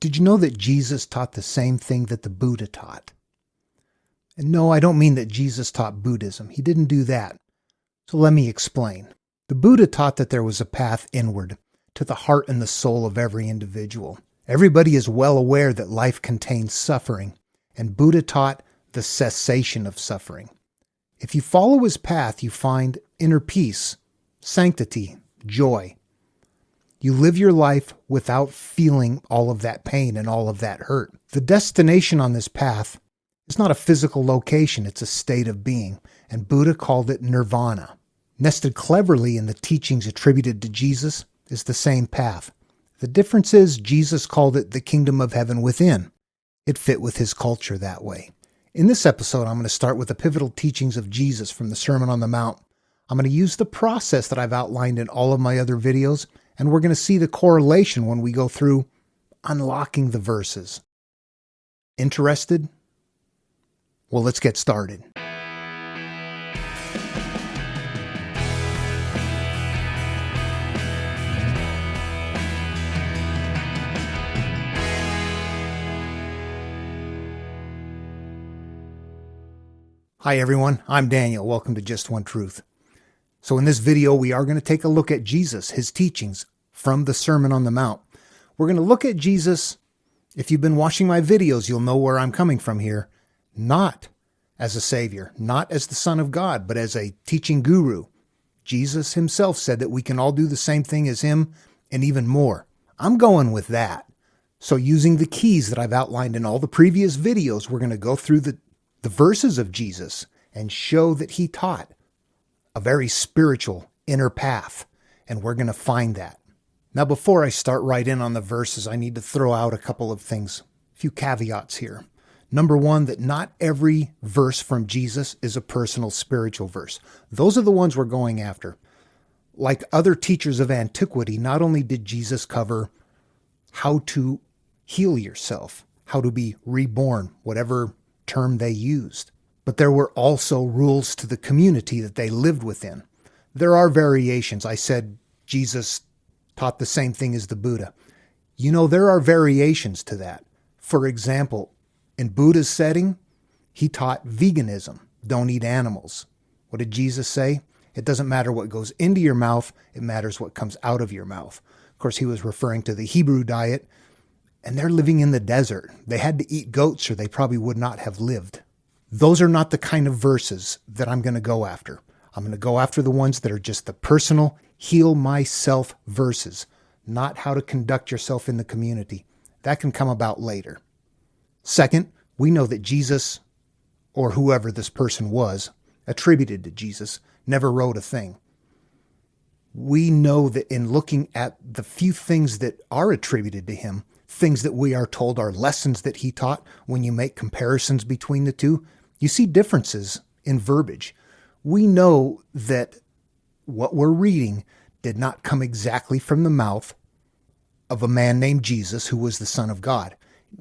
Did you know that Jesus taught the same thing that the Buddha taught? And no, I don't mean that Jesus taught Buddhism. He didn't do that. So let me explain. The Buddha taught that there was a path inward to the heart and the soul of every individual. Everybody is well aware that life contains suffering, and Buddha taught the cessation of suffering. If you follow his path, you find inner peace, sanctity, joy. You live your life without feeling all of that pain and all of that hurt. The destination on this path is not a physical location, it's a state of being, and Buddha called it nirvana. Nested cleverly in the teachings attributed to Jesus is the same path. The difference is Jesus called it the kingdom of heaven within. It fit with his culture that way. In this episode, I'm going to start with the pivotal teachings of Jesus from the Sermon on the Mount. I'm going to use the process that I've outlined in all of my other videos, and we're going to see the correlation when we go through unlocking the verses. Interested? Well, let's get started. Hi everyone, I'm Daniel. Welcome to Just One Truth. So in this video, we are going to take a look at Jesus, his teachings from the Sermon on the Mount. We're going to look at Jesus. If you've been watching my videos, you'll know where I'm coming from here. Not as a savior, not as the Son of God, but as a teaching guru. Jesus himself said that we can all do the same thing as him and even more. I'm going with that. So using the keys that I've outlined in all the previous videos, we're going to go through the verses of Jesus and show that he taught a very spiritual inner path, and we're going to find that. Now, before I start right in on the verses, I need to throw out a couple of things, a few caveats here. Number one, that not every verse from Jesus is a personal spiritual verse. Those are the ones we're going after. Like other teachers of antiquity, not only did Jesus cover how to heal yourself, how to be reborn, whatever term they used, but there were also rules to the community that they lived within. There are variations. I said Jesus taught the same thing as the Buddha. You know, there are variations to that. For example, in Buddha's setting, he taught veganism. Don't eat animals. What did Jesus say? It doesn't matter what goes into your mouth. It matters what comes out of your mouth. Of course, he was referring to the Hebrew diet, and they're living in the desert. They had to eat goats or they probably would not have lived. Those are not the kind of verses that I'm going to go after. I'm going to go after the ones that are just the personal, heal myself verses, not how to conduct yourself in the community. That can come about later. Second, we know that Jesus, or whoever this person was, attributed to Jesus, never wrote a thing. We know that in looking at the few things that are attributed to him, things that we are told are lessons that he taught, when you make comparisons between the two, you see differences in verbiage. We know that what we're reading did not come exactly from the mouth of a man named Jesus who was the Son of God.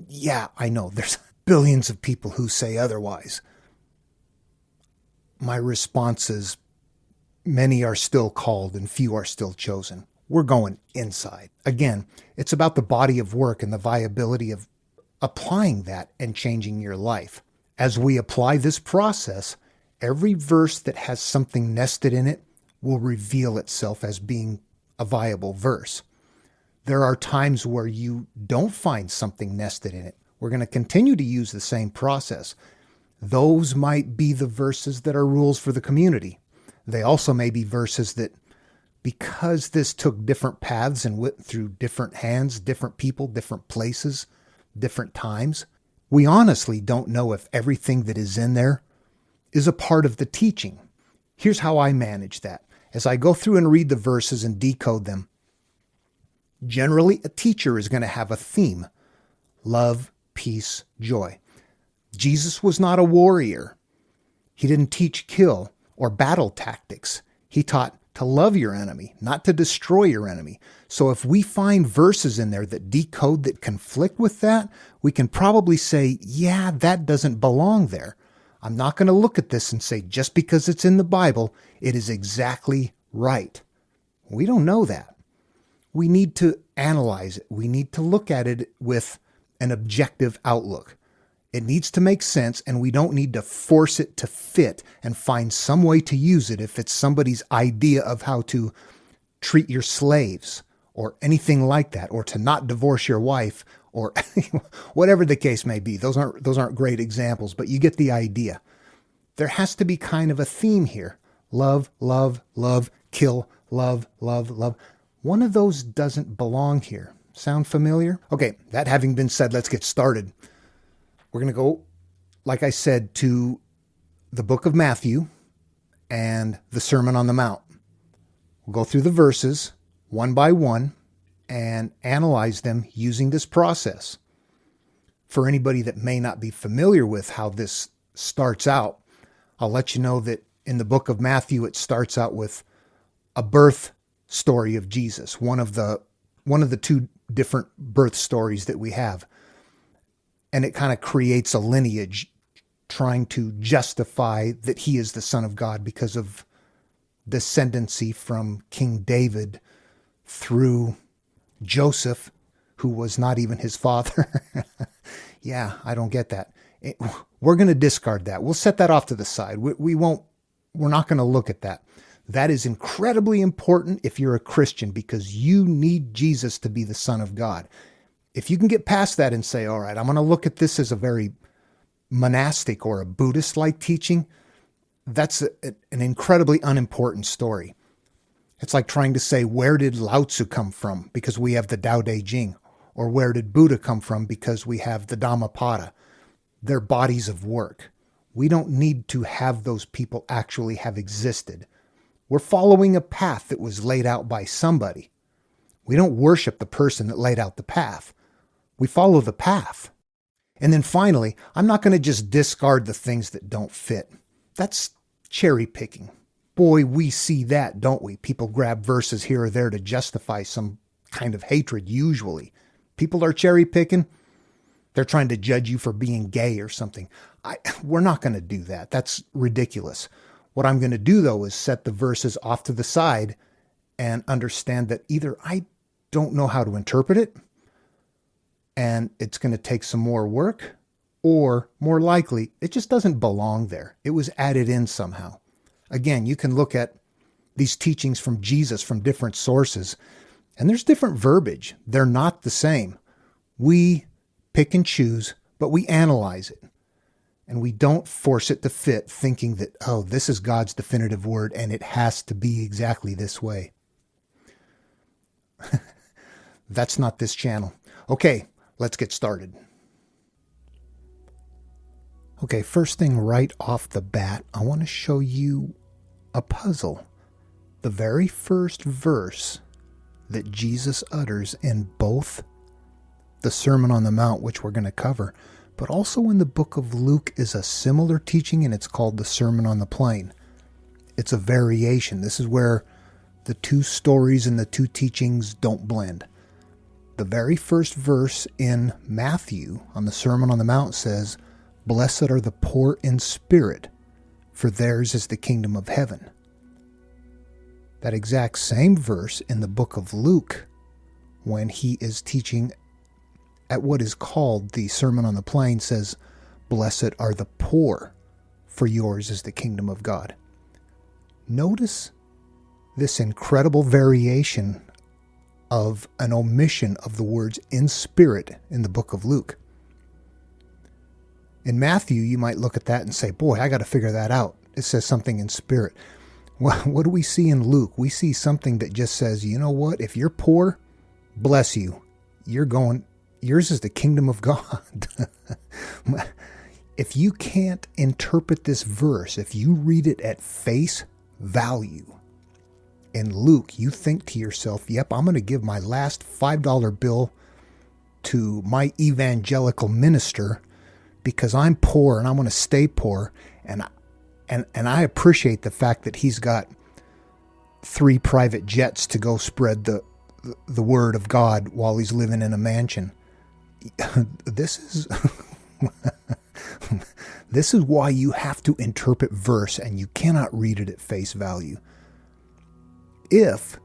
Yeah, I know there's billions of people who say otherwise. My response is, many are still called and few are still chosen. We're going inside. Again, it's about the body of work and the viability of applying that and changing your life. As we apply this process, every verse that has something nested in it will reveal itself as being a viable verse. There are times where you don't find something nested in it. We're going to continue to use the same process. Those might be the verses that are rules for the community. They also may be verses that, because this took different paths and went through different hands, different people, different places, different times, we honestly don't know if everything that is in there is a part of the teaching. Here's how I manage that. As I go through and read the verses and decode them, generally a teacher is going to have a theme: love, peace, joy. Jesus was not a warrior. He didn't teach kill or battle tactics. He taught to love your enemy, not to destroy your enemy. So if we find verses in there that decode, that conflict with that, we can probably say, yeah, that doesn't belong there. I'm not going to look at this and say, just because it's in the Bible, it is exactly right. We don't know that. We need to analyze it. We need to look at it with an objective outlook. It needs to make sense, and we don't need to force it to fit and find some way to use it if it's somebody's idea of how to treat your slaves or anything like that, or to not divorce your wife, or whatever the case may be. Those aren't great examples, but you get the idea. There has to be kind of a theme here. Love, love, love, kill, love, love, love. One of those doesn't belong here. Sound familiar? Okay, that having been said, let's get started. We're going to go, like I said, to the book of Matthew and the Sermon on the Mount. We'll go through the verses one by one and analyze them using this process. For anybody that may not be familiar with how this starts out, I'll let you know that in the book of Matthew, it starts out with a birth story of Jesus, one of the two different birth stories that we have. And it kind of creates a lineage trying to justify that he is the Son of God because of descendancy from King David through Joseph, who was not even his father. Yeah, I don't get that. We're going to discard that. We'll set that off to the side. We're not going to look at that. That is incredibly important if you're a Christian, because you need Jesus to be the Son of God. If you can get past that and say, all right, I'm going to look at this as a very monastic or a Buddhist-like teaching, that's an incredibly unimportant story. It's like trying to say, where did Lao Tzu come from? Because we have the Tao Te Ching. Or where did Buddha come from? Because we have the Dhammapada. They're bodies of work. We don't need to have those people actually have existed. We're following a path that was laid out by somebody. We don't worship the person that laid out the path. We follow the path. And then finally, I'm not going to just discard the things that don't fit. That's cherry picking. Boy, we see that, don't we? People grab verses here or there to justify some kind of hatred, usually. People are cherry picking. They're trying to judge you for being gay or something. We're not going to do that. That's ridiculous. What I'm going to do, though, is set the verses off to the side and understand that either I don't know how to interpret it, and it's going to take some more work, or more likely, it just doesn't belong there. It was added in somehow. Again, you can look at these teachings from Jesus from different sources, and there's different verbiage. They're not the same. We pick and choose, but we analyze it. And we don't force it to fit, thinking that, oh, this is God's definitive word, and it has to be exactly this way. That's not this channel. Okay, let's get started. Okay, first thing right off the bat, I want to show you a puzzle. The very first verse that Jesus utters in both the Sermon on the Mount, which we're going to cover, but also in the book of Luke, is a similar teaching, and it's called the Sermon on the Plain. It's a variation. This is where the two stories and the two teachings don't blend. The very first verse in Matthew on the Sermon on the Mount says, "Blessed are the poor in spirit, for theirs is the kingdom of heaven." That exact same verse in the book of Luke, when he is teaching at what is called the Sermon on the Plain, says, "Blessed are the poor, for yours is the kingdom of God." Notice this incredible variation of an omission of the words "in spirit" in the book of Luke. In Matthew, you might look at that and say, boy, I got to figure that out. It says something in spirit. Well, what do we see in Luke? We see something that just says, you know what? If you're poor, bless you. Yours is the kingdom of God. If you can't interpret this verse, if you read it at face value, in Luke, you think to yourself, yep, I'm going to give my last $5 bill to my evangelical minister because I'm poor and I want to stay poor. And I appreciate the fact that he's got 3 private jets to go spread the word of God while he's living in a mansion. This is why you have to interpret verse, and you cannot read it at face value. If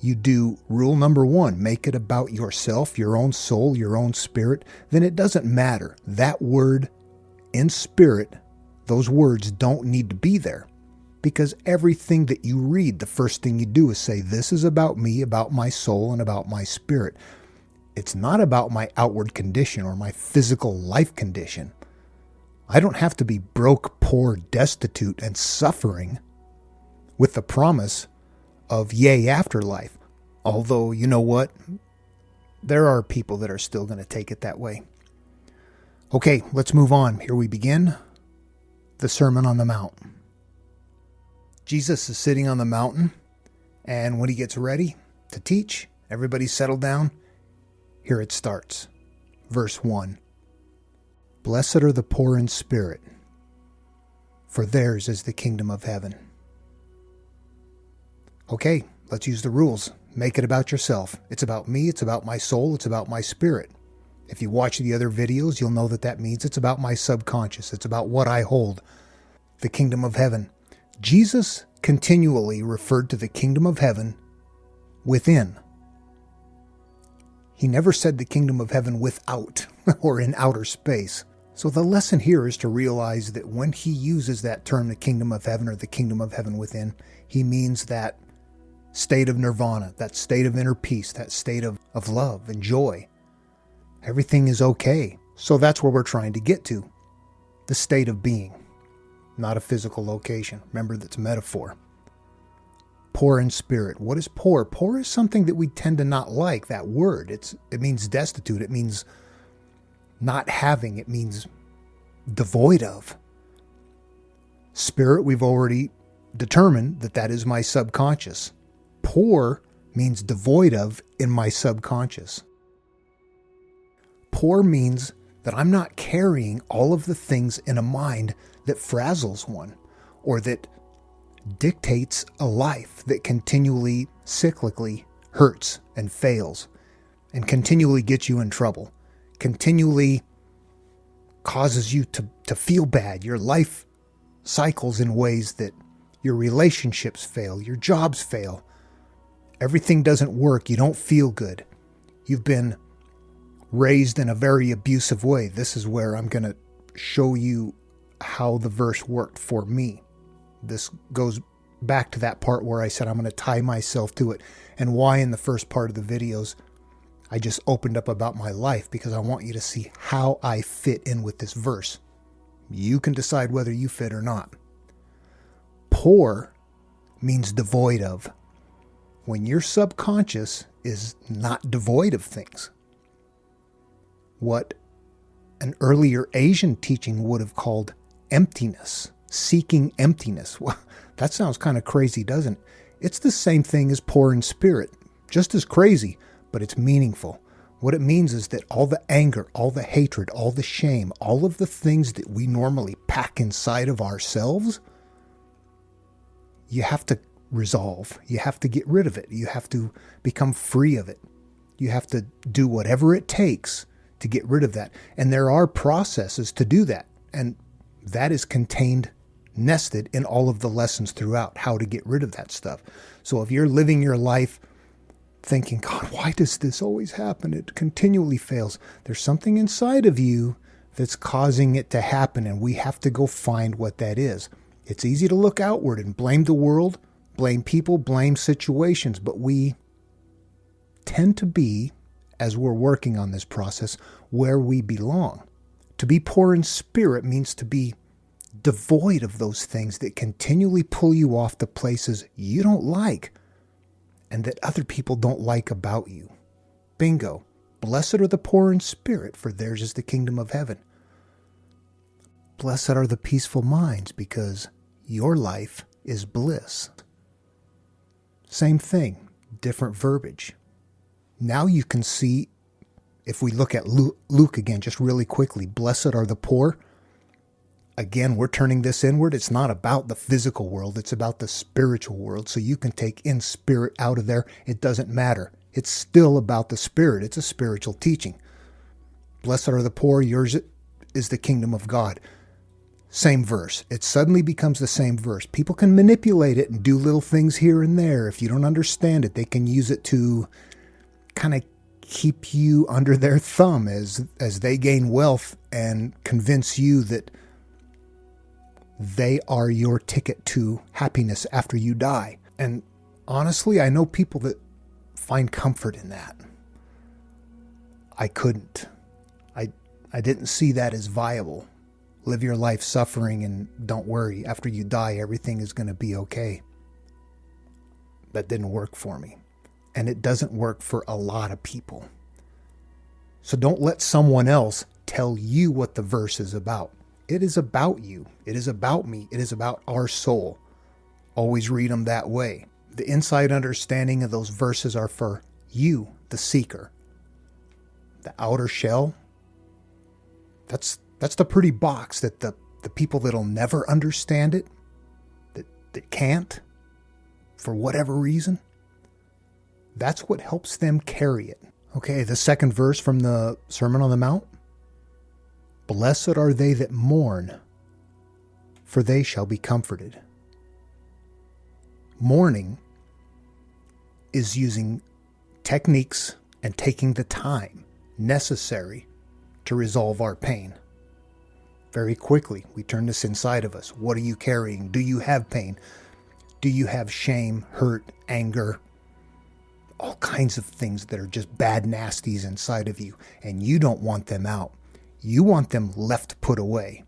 you do rule number 1, make it about yourself, your own soul, your own spirit, then it doesn't matter. That word in spirit, those words don't need to be there. Because everything that you read, the first thing you do is say, this is about me, about my soul, and about my spirit. It's not about my outward condition or my physical life condition. I don't have to be broke, poor, destitute, and suffering with the promise of yea afterlife. Although, you know what? There are people that are still going to take it that way. Okay, let's move on. Here we begin. The Sermon on the Mount. Jesus is sitting on the mountain, and when he gets ready to teach, everybody's settled down. Here it starts. Verse 1. Blessed are the poor in spirit, for theirs is the kingdom of heaven. Okay, let's use the rules. Make it about yourself. It's about me, it's about my soul, it's about my spirit. If you watch the other videos, you'll know that that means it's about my subconscious. It's about what I hold. The kingdom of heaven. Jesus continually referred to the kingdom of heaven within. He never said the kingdom of heaven without or in outer space. So the lesson here is to realize that when he uses that term, the kingdom of heaven or the kingdom of heaven within, he means that state of nirvana, that state of inner peace, that state of love and joy. Everything is okay. So that's where we're trying to get to. The state of being, not a physical location. Remember, that's a metaphor. Poor in spirit. What is poor? Poor is something that we tend to not like, that word. It means destitute. It means not having. It means devoid of. Spirit, we've already determined that is my subconscious. Poor means devoid of in my subconscious. Poor means that I'm not carrying all of the things in a mind that frazzles one or that dictates a life that continually, cyclically hurts and fails and continually gets you in trouble, continually causes you to feel bad. Your life cycles in ways that your relationships fail, your jobs fail. Everything doesn't work. You don't feel good. You've been raised in a very abusive way. This is where I'm going to show you how the verse worked for me. This goes back to that part where I said I'm going to tie myself to it, and why in the first part of the videos I just opened up about my life, because I want you to see how I fit in with this verse. You can decide whether you fit or not. Poor means devoid of. When your subconscious is not devoid of things. What an earlier Asian teaching would have called emptiness, seeking emptiness. Well, that sounds kind of crazy, doesn't it? It's the same thing as poor in spirit, just as crazy, but it's meaningful. What it means is that all the anger, all the hatred, all the shame, all of the things that we normally pack inside of ourselves, you have to resolve. You have to get rid of it. You have to become free of it. You have to do whatever it takes to get rid of that. And there are processes to do that. And that is contained, nested in all of the lessons throughout, how to get rid of that stuff. So if you're living your life thinking, God, why does this always happen? It continually fails. There's something inside of you that's causing it to happen, and we have to go find what that is. It's easy to look outward and blame the world, blame people, blame situations, but we tend to be, as we're working on this process, where we belong. To be poor in spirit means to be devoid of those things that continually pull you off to places you don't like and that other people don't like about you. Bingo. Blessed are the poor in spirit, for theirs is the kingdom of heaven. Blessed are the peaceful minds, because your life is bliss. Same thing, different verbiage. Now you can see, if we look at Luke again, just really quickly, blessed are the poor. Again, we're turning this inward. It's not about the physical world. It's about the spiritual world. So you can take in spirit out of there. It doesn't matter. It's still about the spirit. It's a spiritual teaching. Blessed are the poor. Yours is the kingdom of God. Same verse. It suddenly becomes the same verse. People can manipulate it and do little things here and there. If you don't understand it, they can use it to kind of keep you under their thumb as they gain wealth and convince you that they are your ticket to happiness after you die. And honestly, I know people that find comfort in that. I couldn't. I didn't see that as viable. Live your life suffering and don't worry. After you die, everything is going to be okay. That didn't work for me. And it doesn't work for a lot of people. So don't let someone else tell you what the verse is about. It is about you. It is about me. It is about our soul. Always read them that way. The inside understanding of those verses are for you, the seeker. The outer shell, that's the pretty box that the people that'll never understand it, that can't, for whatever reason, that's what helps them carry it. Okay, the second verse from the Sermon on the Mount. Blessed are they that mourn, for they shall be comforted. Mourning is using techniques and taking the time necessary to resolve our pain. Very quickly, we turn this inside of us. What are you carrying? Do you have pain? Do you have shame, hurt, anger? All kinds of things that are just bad nasties inside of you, and you don't want them out. You want them left put away.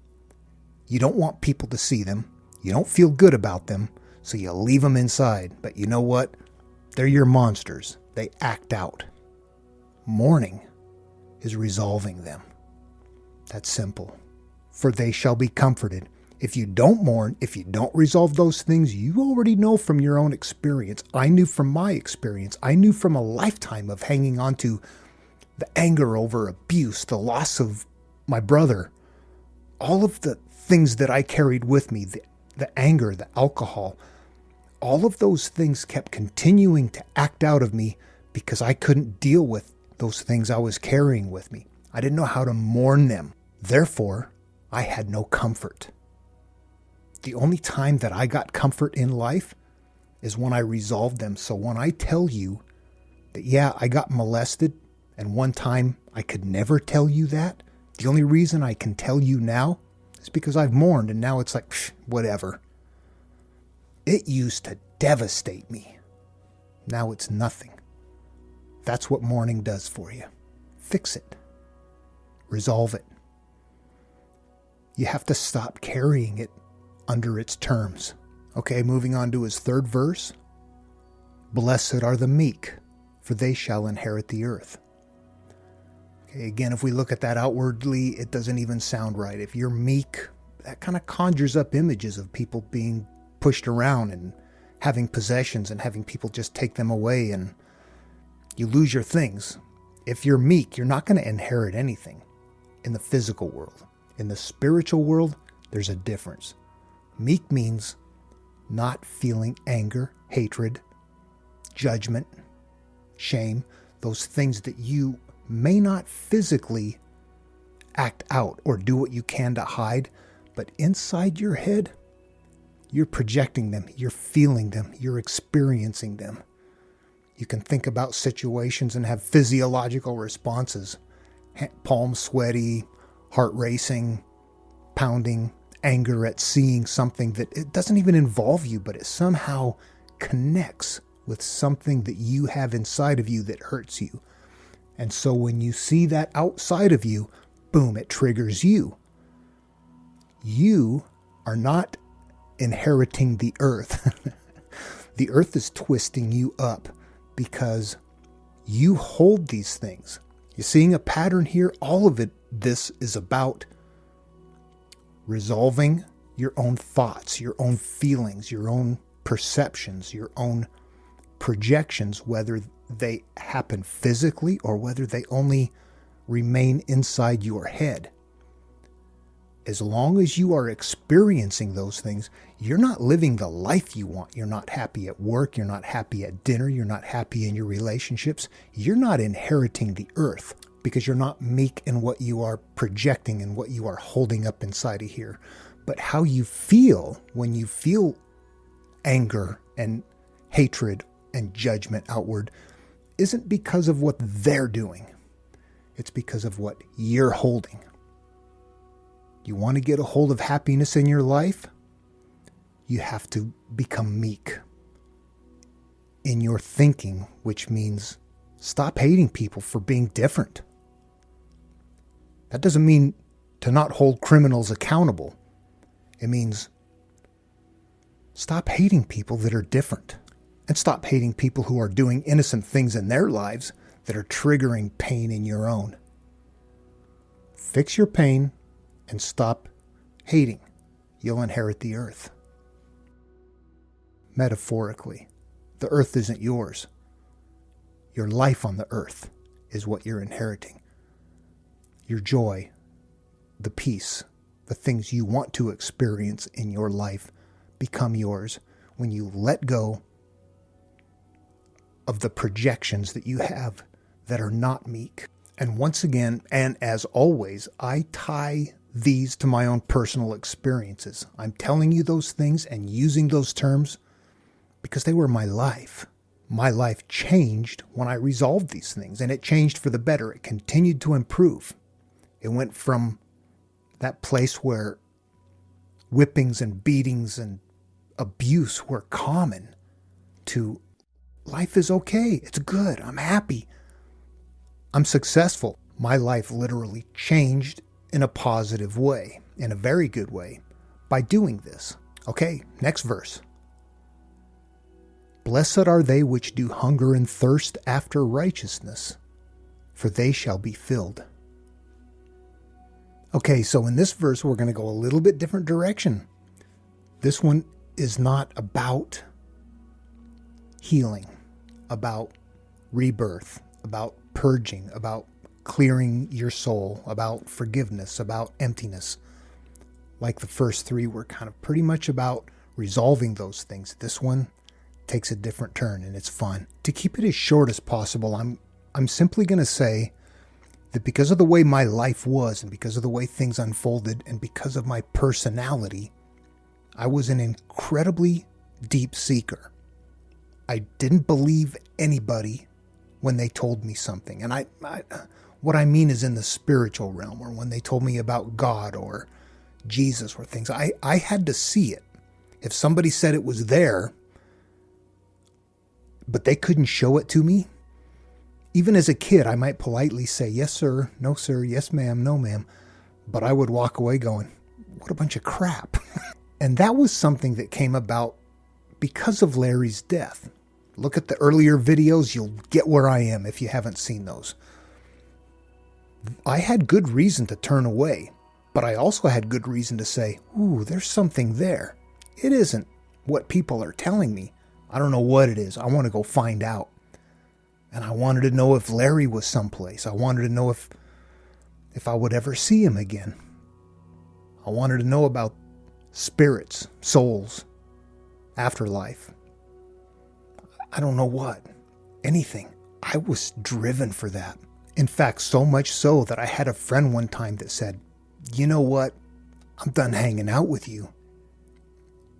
You don't want people to see them. You don't feel good about them, so you leave them inside. But you know what? They're your monsters. They act out. Mourning is resolving them. That's simple. For they shall be comforted. If you don't mourn, if you don't resolve those things, you already know from your own experience. I knew from my experience. I knew from a lifetime of hanging on to the anger over abuse, the loss of my brother, all of the things that I carried with me, the anger, the alcohol, all of those things kept continuing to act out of me because I couldn't deal with those things I was carrying with me. I didn't know how to mourn them. Therefore, I had no comfort. The only time that I got comfort in life is when I resolved them. So when I tell you that, yeah, I got molested, and one time I could never tell you that, the only reason I can tell you now is because I've mourned, and now it's like, whatever. It used to devastate me. Now it's nothing. That's what mourning does for you. Fix it. Resolve it. You have to stop carrying it under its terms. Okay, moving on to his third verse. Blessed are the meek, for they shall inherit the earth. Okay, again, if we look at that outwardly, it doesn't even sound right. If you're meek, that kind of conjures up images of people being pushed around and having possessions and having people just take them away, and you lose your things. If you're meek, you're not going to inherit anything in the physical world. In the spiritual world, there's a difference. Meek means not feeling anger, hatred, judgment, shame, those things that you may not physically act out or do what you can to hide, but inside your head, you're projecting them, you're feeling them, you're experiencing them. You can think about situations and have physiological responses. Palms sweaty, heart racing, pounding, anger at seeing something that it doesn't even involve you, but it somehow connects with something that you have inside of you that hurts you. And so when you see that outside of you, boom, it triggers you. You are not inheriting the earth. The earth is twisting you up because you hold these things. You're seeing a pattern here. All of it, this is about resolving your own thoughts, your own feelings, your own perceptions, your own projections, whether they happen physically or whether they only remain inside your head. As long as you are experiencing those things, you're not living the life you want. You're not happy at work. You're not happy at dinner. You're not happy in your relationships. You're not inheriting the earth because you're not meek in what you are projecting and what you are holding up inside of here. But how you feel when you feel anger and hatred and judgment outward isn't because of what they're doing. It's because of what you're holding. You want to get a hold of happiness in your life? You have to become meek in your thinking, which means stop hating people for being different. That doesn't mean to not hold criminals accountable. It means stop hating people that are different, and stop hating people who are doing innocent things in their lives that are triggering pain in your own. Fix your pain and stop hating. You'll inherit the earth. Metaphorically, the earth isn't yours. Your life on the earth is what you're inheriting. Your joy, the peace, the things you want to experience in your life become yours when you let go of the projections that you have that are not meek. And once again, and as always, I tie these to my own personal experiences. I'm telling you those things and using those terms because they were my life. My life changed when I resolved these things, and it changed for the better. It continued to improve. It went from that place where whippings and beatings and abuse were common to life is okay. It's good. I'm happy. I'm successful. My life literally changed in a positive way, in a very good way, by doing this. Okay, next verse. Blessed are they which do hunger and thirst after righteousness, for they shall be filled. Okay, so in this verse, we're going to go a little bit different direction. This one is not about healing, about rebirth, about purging, about clearing your soul, about forgiveness, about emptiness. Like the first three were kind of pretty much about resolving those things. This one takes a different turn, and it's fun. To keep it as short as possible, I'm simply going to say that because of the way my life was, and because of the way things unfolded, and because of my personality, I was an incredibly deep seeker. I didn't believe anybody when they told me something. And what I mean is in the spiritual realm, or when they told me about God or Jesus or things. I had to see it. If somebody said it was there, but they couldn't show it to me, even as a kid, I might politely say, yes, sir, no, sir, yes, ma'am, no, ma'am. But I would walk away going, what a bunch of crap. And that was something that came about because of Larry's death. Look at the earlier videos. You'll get where I am if you haven't seen those. I had good reason to turn away, but I also had good reason to say, ooh, there's something there. It isn't what people are telling me. I don't know what it is. I want to go find out. And I wanted to know if Larry was someplace. I wanted to know if I would ever see him again. I wanted to know about spirits, souls, afterlife. I don't know what. Anything. I was driven for that. In fact, so much so that I had a friend one time that said, you know what? I'm done hanging out with you.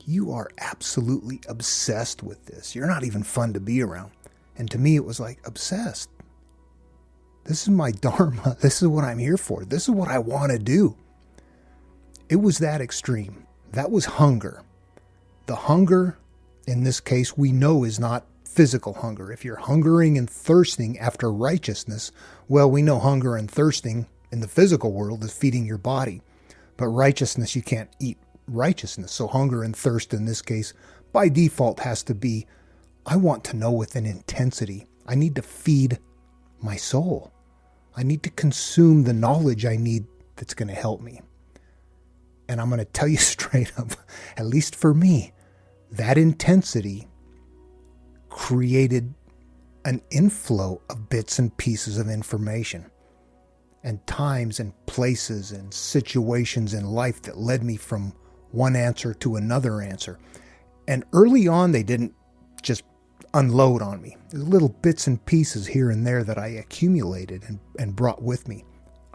You are absolutely obsessed with this. You're not even fun to be around. And to me, it was like, obsessed. This is my dharma. This is what I'm here for. This is what I want to do. It was that extreme. That was hunger. The hunger, in this case, we know is not physical hunger. If you're hungering and thirsting after righteousness, well, we know hunger and thirsting in the physical world is feeding your body. But righteousness, you can't eat righteousness. So hunger and thirst in this case, by default, has to be, I want to know with an intensity. I need to feed my soul. I need to consume the knowledge I need that's going to help me. And I'm going to tell you straight up, at least for me, that intensity created an inflow of bits and pieces of information and times and places and situations in life that led me from one answer to another answer. And early on, they didn't just unload on me. There's little bits and pieces here and there that I accumulated and brought with me.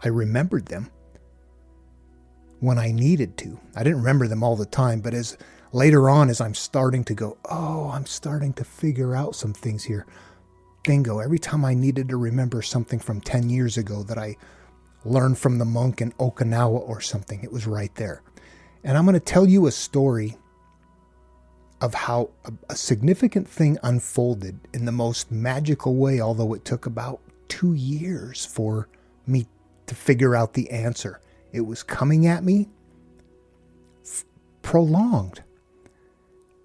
I remembered them. when I needed to. I didn't remember them all the time, but as later on, as I'm starting to go, oh, I'm starting to figure out some things here. Bingo. Every time I needed to remember something from 10 years ago that I learned from the monk in Okinawa or something, it was right there. And I'm going to tell you a story of how a significant thing unfolded in the most magical way, although it took about 2 years for me to figure out the answer. It was coming at me prolonged,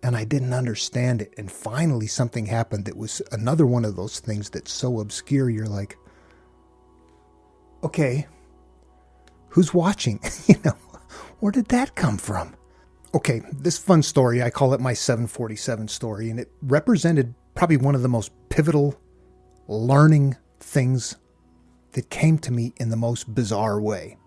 and I didn't understand it. And finally something happened that was another one of those things that's so obscure you're like, okay, who's watching? Where did that come from? Okay, this fun story, I call it my 747 story, and it represented probably one of the most pivotal learning things that came to me in the most bizarre way.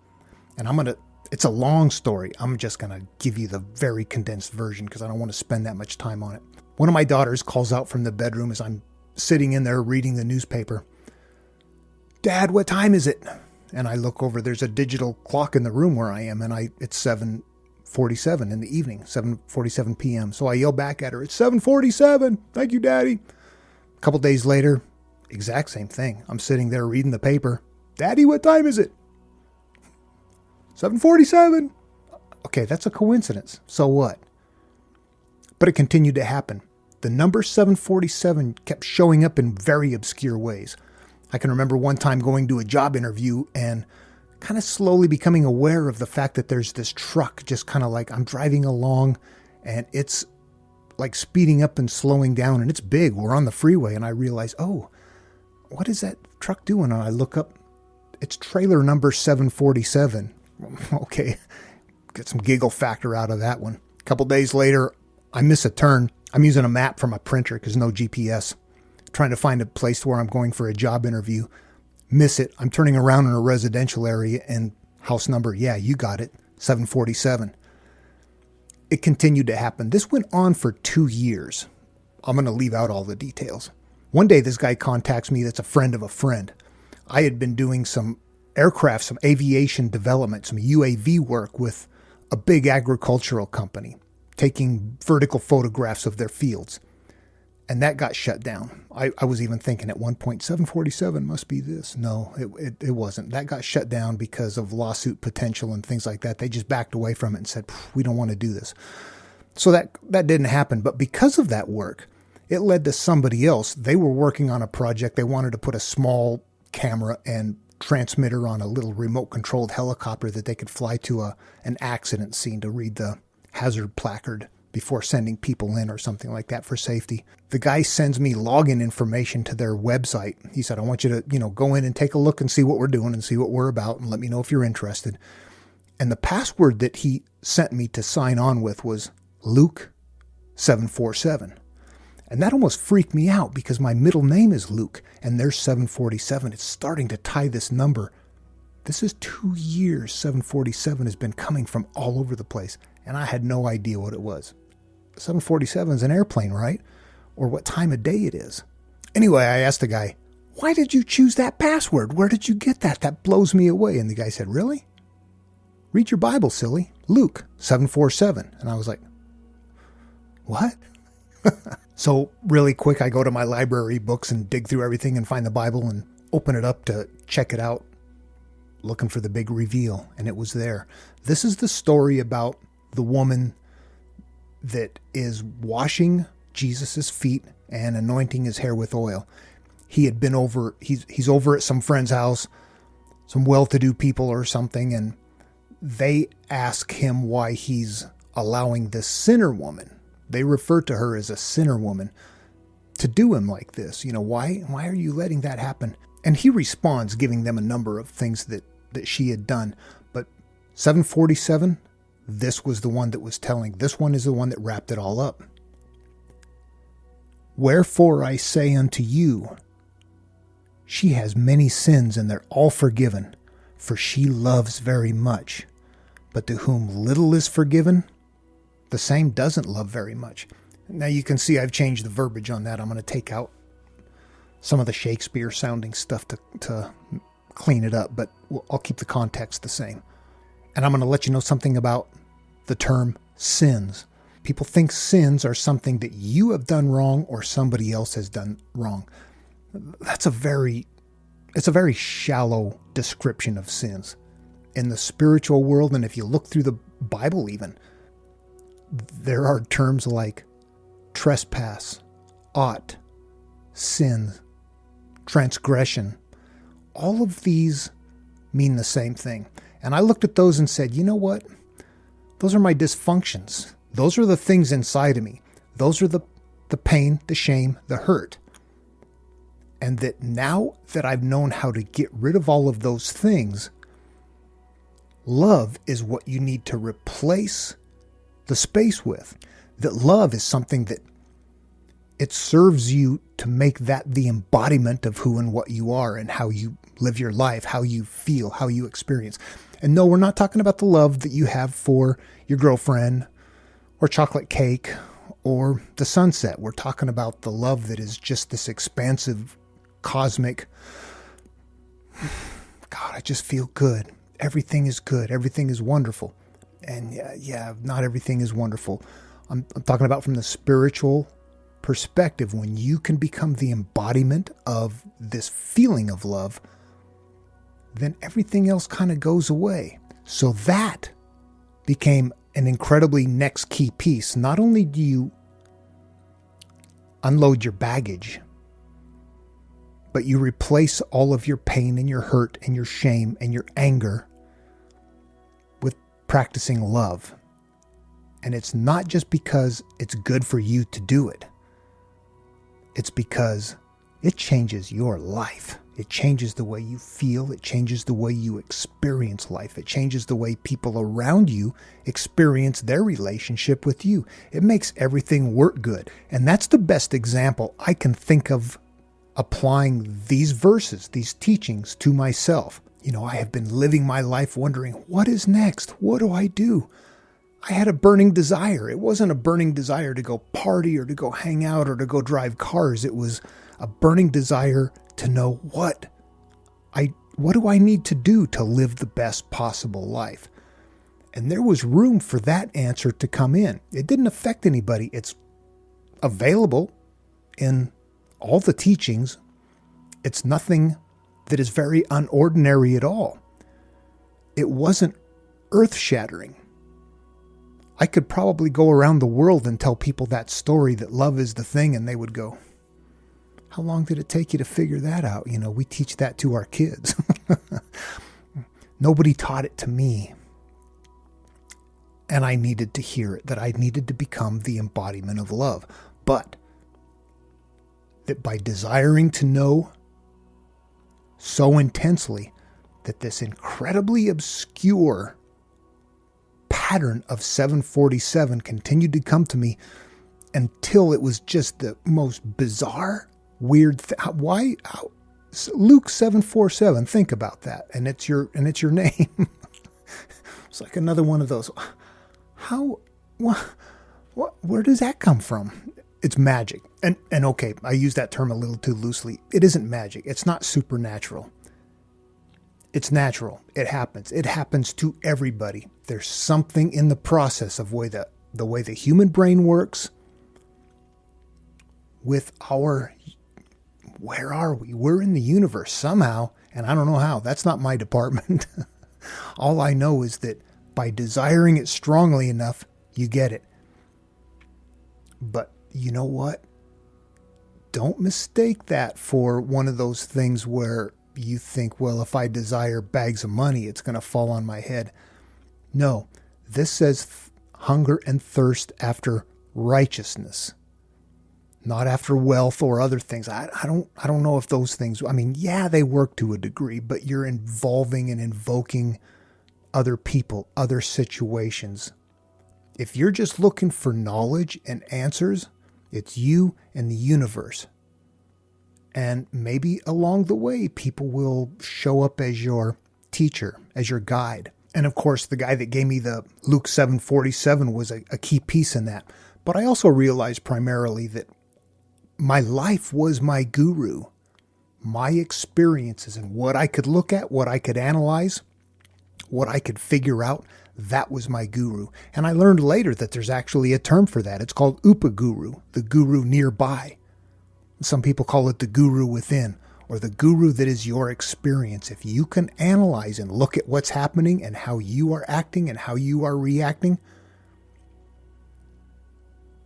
And it's a long story. I'm just going to give you the very condensed version because I don't want to spend that much time on it. One of my daughters calls out from the bedroom as I'm sitting in there reading the newspaper. Dad, what time is it? And I look over, there's a digital clock in the room where I am, and it's 7:47 in the evening, 7:47 p.m. So I yell back at her, it's 7:47. Thank you, Daddy. A couple days later, exact same thing. I'm sitting there reading the paper. Daddy, what time is it? 7:47. Okay, that's a coincidence. So what? But it continued to happen. The number 747 kept showing up in very obscure ways. I can remember one time going to a job interview and kind of slowly becoming aware of the fact that there's this truck just kind of like I'm driving along and it's like speeding up and slowing down, and it's big. We're on the freeway and I realize, oh, what is that truck doing? And I look up, it's trailer number 747. Okay, get some giggle factor out of that one. A couple days later, I miss a turn. I'm using a map from a printer because no GPS. Trying to find a place where I'm going for a job interview. Miss it. I'm turning around in a residential area and house number, yeah, you got it, 747. It continued to happen. This went on for 2 years. I'm going to leave out all the details. One day, this guy contacts me that's a friend of a friend. I had been doing some aircraft, some aviation development, some UAV work with a big agricultural company, taking vertical photographs of their fields. And that got shut down. I was even thinking at one point, 747 must be this. No, it wasn't. That got shut down because of lawsuit potential and things like that. They just backed away from it and said, we don't want to do this. So that didn't happen. But because of that work, it led to somebody else. They were working on a project. They wanted to put a small camera and transmitter on a little remote controlled helicopter that they could fly to an accident scene to read the hazard placard before sending people in or something like that for safety. The guy sends me login information to their website. He said, I want you to, go in and take a look and see what we're doing and see what we're about and let me know if you're interested. And the password that he sent me to sign on with was Luke 747. And that almost freaked me out because my middle name is Luke and there's 747. It's starting to tie this number. This is 2 years 747 has been coming from all over the place. And I had no idea what it was. 747 is an airplane, right? Or what time of day it is. Anyway, I asked the guy, why did you choose that password? Where did you get that? That blows me away. And the guy said, really? Read your Bible, silly. Luke 747. And I was like, what? So really quick, I go to my library books and dig through everything and find the Bible and open it up to check it out, looking for the big reveal. And it was there. This is the story about the woman that is washing Jesus's feet and anointing his hair with oil. He had been over, he's over at some friend's house, some well-to-do people or something, and they ask him why he's allowing this sinner woman, they refer to her as a sinner woman, to do him like this. Why are you letting that happen? And he responds, giving them a number of things that she had done. But 747, this was the one that was telling. This one is the one that wrapped it all up. Wherefore I say unto you, she has many sins and they're all forgiven, for she loves very much. But to whom little is forgiven, the same doesn't love very much. Now you can see I've changed the verbiage on that. I'm going to take out some of the Shakespeare sounding stuff to clean it up, but I'll keep the context the same. And I'm going to let you know something about the term sins. People think sins are something that you have done wrong or somebody else has done wrong. It's a very shallow description of sins. In the spiritual world, and if you look through the Bible even, there are terms like trespass, ought, sin, transgression. All of these mean the same thing. And I looked at those and said, you know what? Those are my dysfunctions. Those are the things inside of me. Those are the pain, the shame, the hurt. And that now that I've known how to get rid of all of those things, love is what you need to replace the space with. That love is something that it serves you to make that the embodiment of who and what you are and how you live your life, how you feel, how you experience. And no, we're not talking about the love that you have for your girlfriend or chocolate cake or the sunset. We're talking about the love that is just this expansive, cosmic, God, I just feel good. Everything is good. Everything is wonderful. And yeah, not everything is wonderful. I'm talking about from the spiritual perspective. When you can become the embodiment of this feeling of love, then everything else kind of goes away. So that became an incredibly next key piece. Not only do you unload your baggage, but you replace all of your pain and your hurt and your shame and your anger with practicing love. And it's not just because it's good for you to do it. It's because it changes your life. It changes the way you feel. It changes the way you experience life. It changes the way people around you experience their relationship with you. It makes everything work good. And that's the best example I can think of applying these verses, these teachings to myself. You know, I have been living my life wondering, what is next? What do I do? I had a burning desire. It wasn't a burning desire to go party or to go hang out or to go drive cars. It was a burning desire to know what do I need to do to live the best possible life? And there was room for that answer to come in. It didn't affect anybody. It's available in all the teachings. It's nothing that is very unordinary at all. It wasn't earth-shattering. I could probably go around the world and tell people that story that love is the thing, and they would go, how long did it take you to figure that out? You know, we teach that to our kids. Nobody taught it to me. And I needed to hear it, that I needed to become the embodiment of love. But that by desiring to know so intensely that this incredibly obscure pattern of 747 continued to come to me until it was just the most bizarre, weird thing. Why? Luke 747, think about that. And it's your name. It's like another one of those. Where does that come from? It's magic. And okay, I use that term a little too loosely. It isn't magic. It's not supernatural. It's natural. It happens. It happens to everybody. There's something in the process of the way the human brain works with where are we? We're in the universe somehow, and I don't know how. That's not my department. All I know is that by desiring it strongly enough, you get it. But you know what? Don't mistake that for one of those things where you think, well, if I desire bags of money, it's going to fall on my head. No, this says hunger and thirst after righteousness, not after wealth or other things. I don't know if those things, I mean, yeah, they work to a degree, but you're involving and invoking other people, other situations. If you're just looking for knowledge and answers, it's you and the universe. And maybe along the way, people will show up as your teacher, as your guide. And of course, the guy that gave me the Luke 7:47 was a key piece in that. But I also realized primarily that my life was my guru. My experiences and what I could look at, what I could analyze, what I could figure out, that was my guru. And I learned later that there's actually a term for that. It's called upaguru, the guru nearby. Some people call it the guru within, or the guru that is your experience. If you can analyze and look at what's happening and how you are acting and how you are reacting,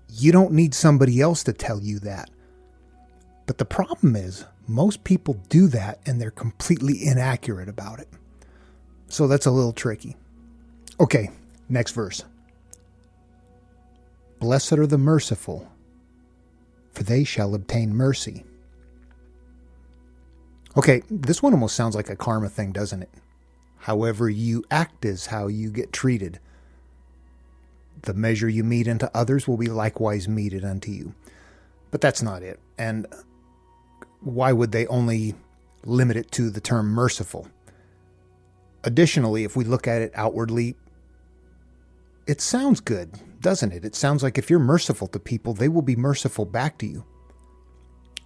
you don't need somebody else to tell you that. But the problem is, most people do that and they're completely inaccurate about it. So that's a little tricky. Okay, next verse. Blessed are the merciful, for they shall obtain mercy. Okay, this one almost sounds like a karma thing, doesn't it? However you act is how you get treated. The measure you mete unto others will be likewise meted unto you. But that's not it. And why would they only limit it to the term merciful? Additionally, if we look at it outwardly, it sounds good, doesn't it? It sounds like if you're merciful to people, they will be merciful back to you.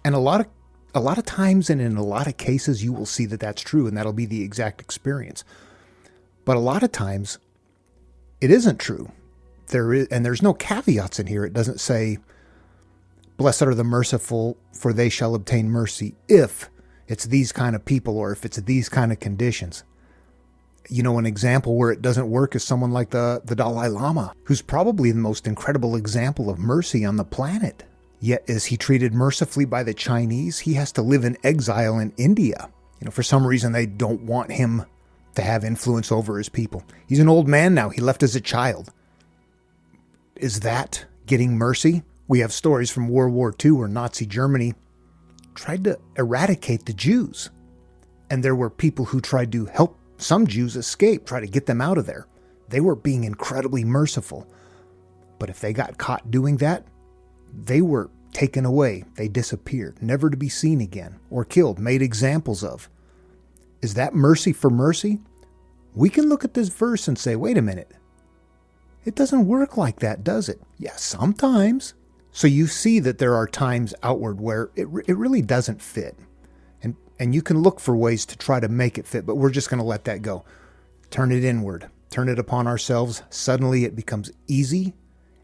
And a lot of times and in a lot of cases, you will see that that's true, and that'll be the exact experience. But a lot of times, it isn't true. There's no caveats in here. It doesn't say, blessed are the merciful, for they shall obtain mercy, if it's these kind of people or if it's these kind of conditions. You know, an example where it doesn't work is someone like the Dalai Lama, who's probably the most incredible example of mercy on the planet. Yet, is he treated mercifully by the Chinese? He has to live in exile in India. You know, for some reason, they don't want him to have influence over his people. He's an old man now. He left as a child. Is that getting mercy? We have stories from World War II where Nazi Germany tried to eradicate the Jews. And there were people who tried to help some Jews escape, try to get them out of there. They were being incredibly merciful. But if they got caught doing that, they were taken away. They disappeared, never to be seen again, or killed, made examples of. Is that mercy for mercy? We can look at this verse and say, wait a minute. It doesn't work like that, does it? Yeah, sometimes. So you see that there are times outward where it really doesn't fit. And you can look for ways to try to make it fit, but we're just going to let that go. Turn it inward. Turn it upon ourselves. Suddenly it becomes easy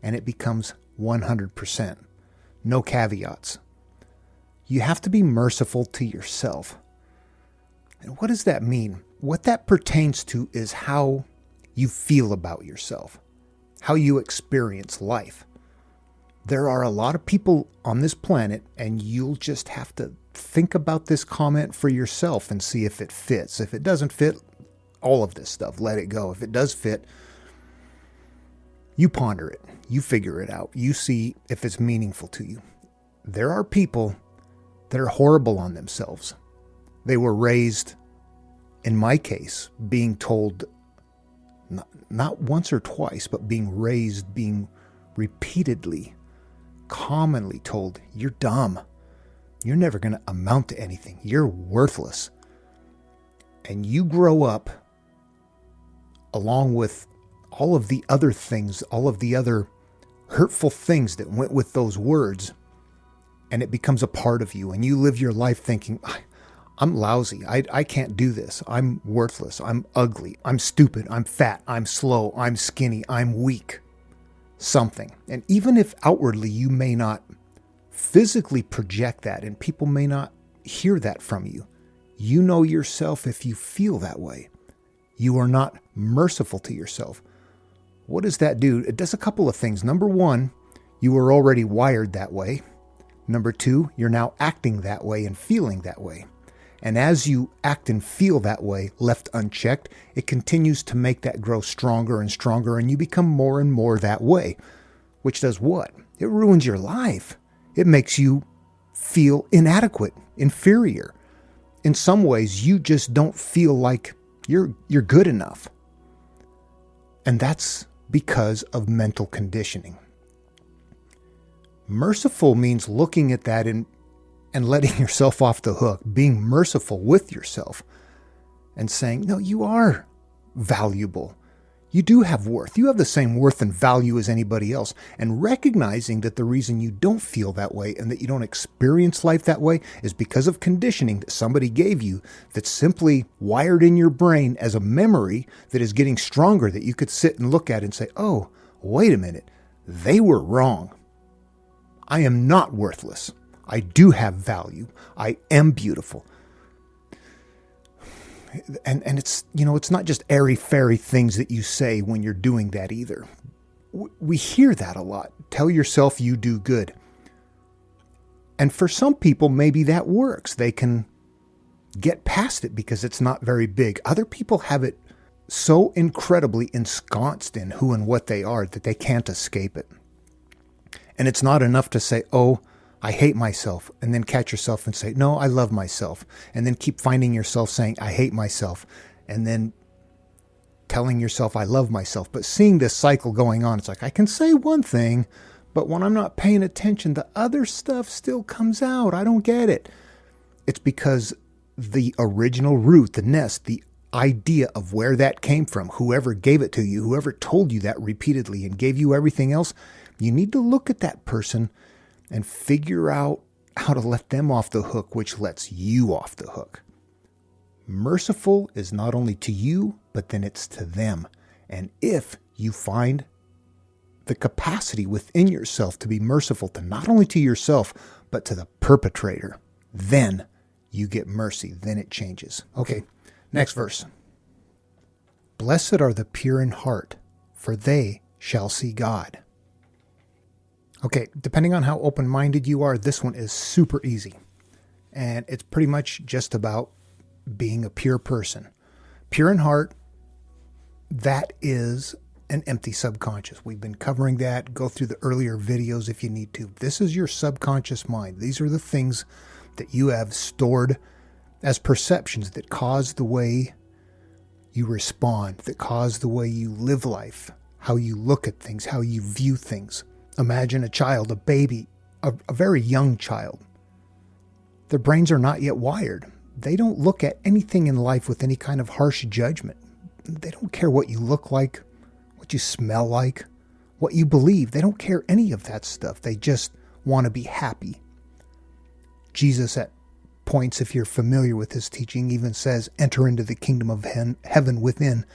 and it becomes 100%. No caveats. You have to be merciful to yourself. And what does that mean? What that pertains to is how you feel about yourself, how you experience life. There are a lot of people on this planet, and you'll just have to think about this comment for yourself and see if it fits. If it doesn't fit, all of this stuff, let it go. If it does fit, you ponder it. You figure it out. You see if it's meaningful to you. There are people that are horrible on themselves. They were raised, in my case, being told, not once or twice, but being repeatedly, commonly told, you're dumb. You're never going to amount to anything. You're worthless. And you grow up along with all of the other things, all of the other hurtful things that went with those words, and it becomes a part of you. And you live your life thinking, I'm lousy. I can't do this. I'm worthless. I'm ugly. I'm stupid. I'm fat. I'm slow. I'm skinny. I'm weak. Something. And even if outwardly you may not physically project that, and people may not hear that from you, you know yourself if you feel that way. You are not merciful to yourself. What does that do? It does a couple of things. Number one, you were already wired that way. Number two, you're now acting that way and feeling that way. And as you act and feel that way, left unchecked, it continues to make that grow stronger and stronger, and you become more and more that way. Which does what? It ruins your life. It makes you feel inadequate, inferior. In some ways, you just don't feel like you're good enough. And that's because of mental conditioning. Merciful means looking at that and letting yourself off the hook, being merciful with yourself and saying, no, you are valuable. You do have worth. You have the same worth and value as anybody else. And recognizing that the reason you don't feel that way and that you don't experience life that way is because of conditioning that somebody gave you that's simply wired in your brain as a memory that is getting stronger, that you could sit and look at and say, oh, wait a minute, they were wrong. I am not worthless. I do have value. I am beautiful. And it's, it's not just airy-fairy things that you say when you're doing that either. We hear that a lot. Tell yourself you do good. And for some people, maybe that works. They can get past it because it's not very big. Other people have it so incredibly ensconced in who and what they are that they can't escape it. And it's not enough to say, oh, I hate myself, and then catch yourself and say, no, I love myself. And then keep finding yourself saying, I hate myself. And then telling yourself, I love myself. But seeing this cycle going on, it's like, I can say one thing, but when I'm not paying attention, the other stuff still comes out. I don't get it. It's because the original root, the nest, the idea of where that came from, whoever gave it to you, whoever told you that repeatedly and gave you everything else, you need to look at that person and figure out how to let them off the hook, which lets you off the hook. Merciful is not only to you, but then it's to them. And if you find the capacity within yourself to be merciful to not only to yourself, but to the perpetrator, then you get mercy. Then it changes. Okay, next verse. Blessed are the pure in heart, for they shall see God. Okay, depending on how open-minded you are, this one is super easy. And it's pretty much just about being a pure person. Pure in heart, that is an empty subconscious. We've been covering that. Go through the earlier videos if you need to. This is your subconscious mind. These are the things that you have stored as perceptions that cause the way you respond, that cause the way you live life, how you look at things, how you view things. Imagine a child, a baby, a very young child. Their brains are not yet wired. They don't look at anything in life with any kind of harsh judgment. They don't care what you look like, what you smell like, what you believe. They don't care any of that stuff. They just want to be happy. Jesus at points, if you're familiar with his teaching, even says, enter into the kingdom of heaven within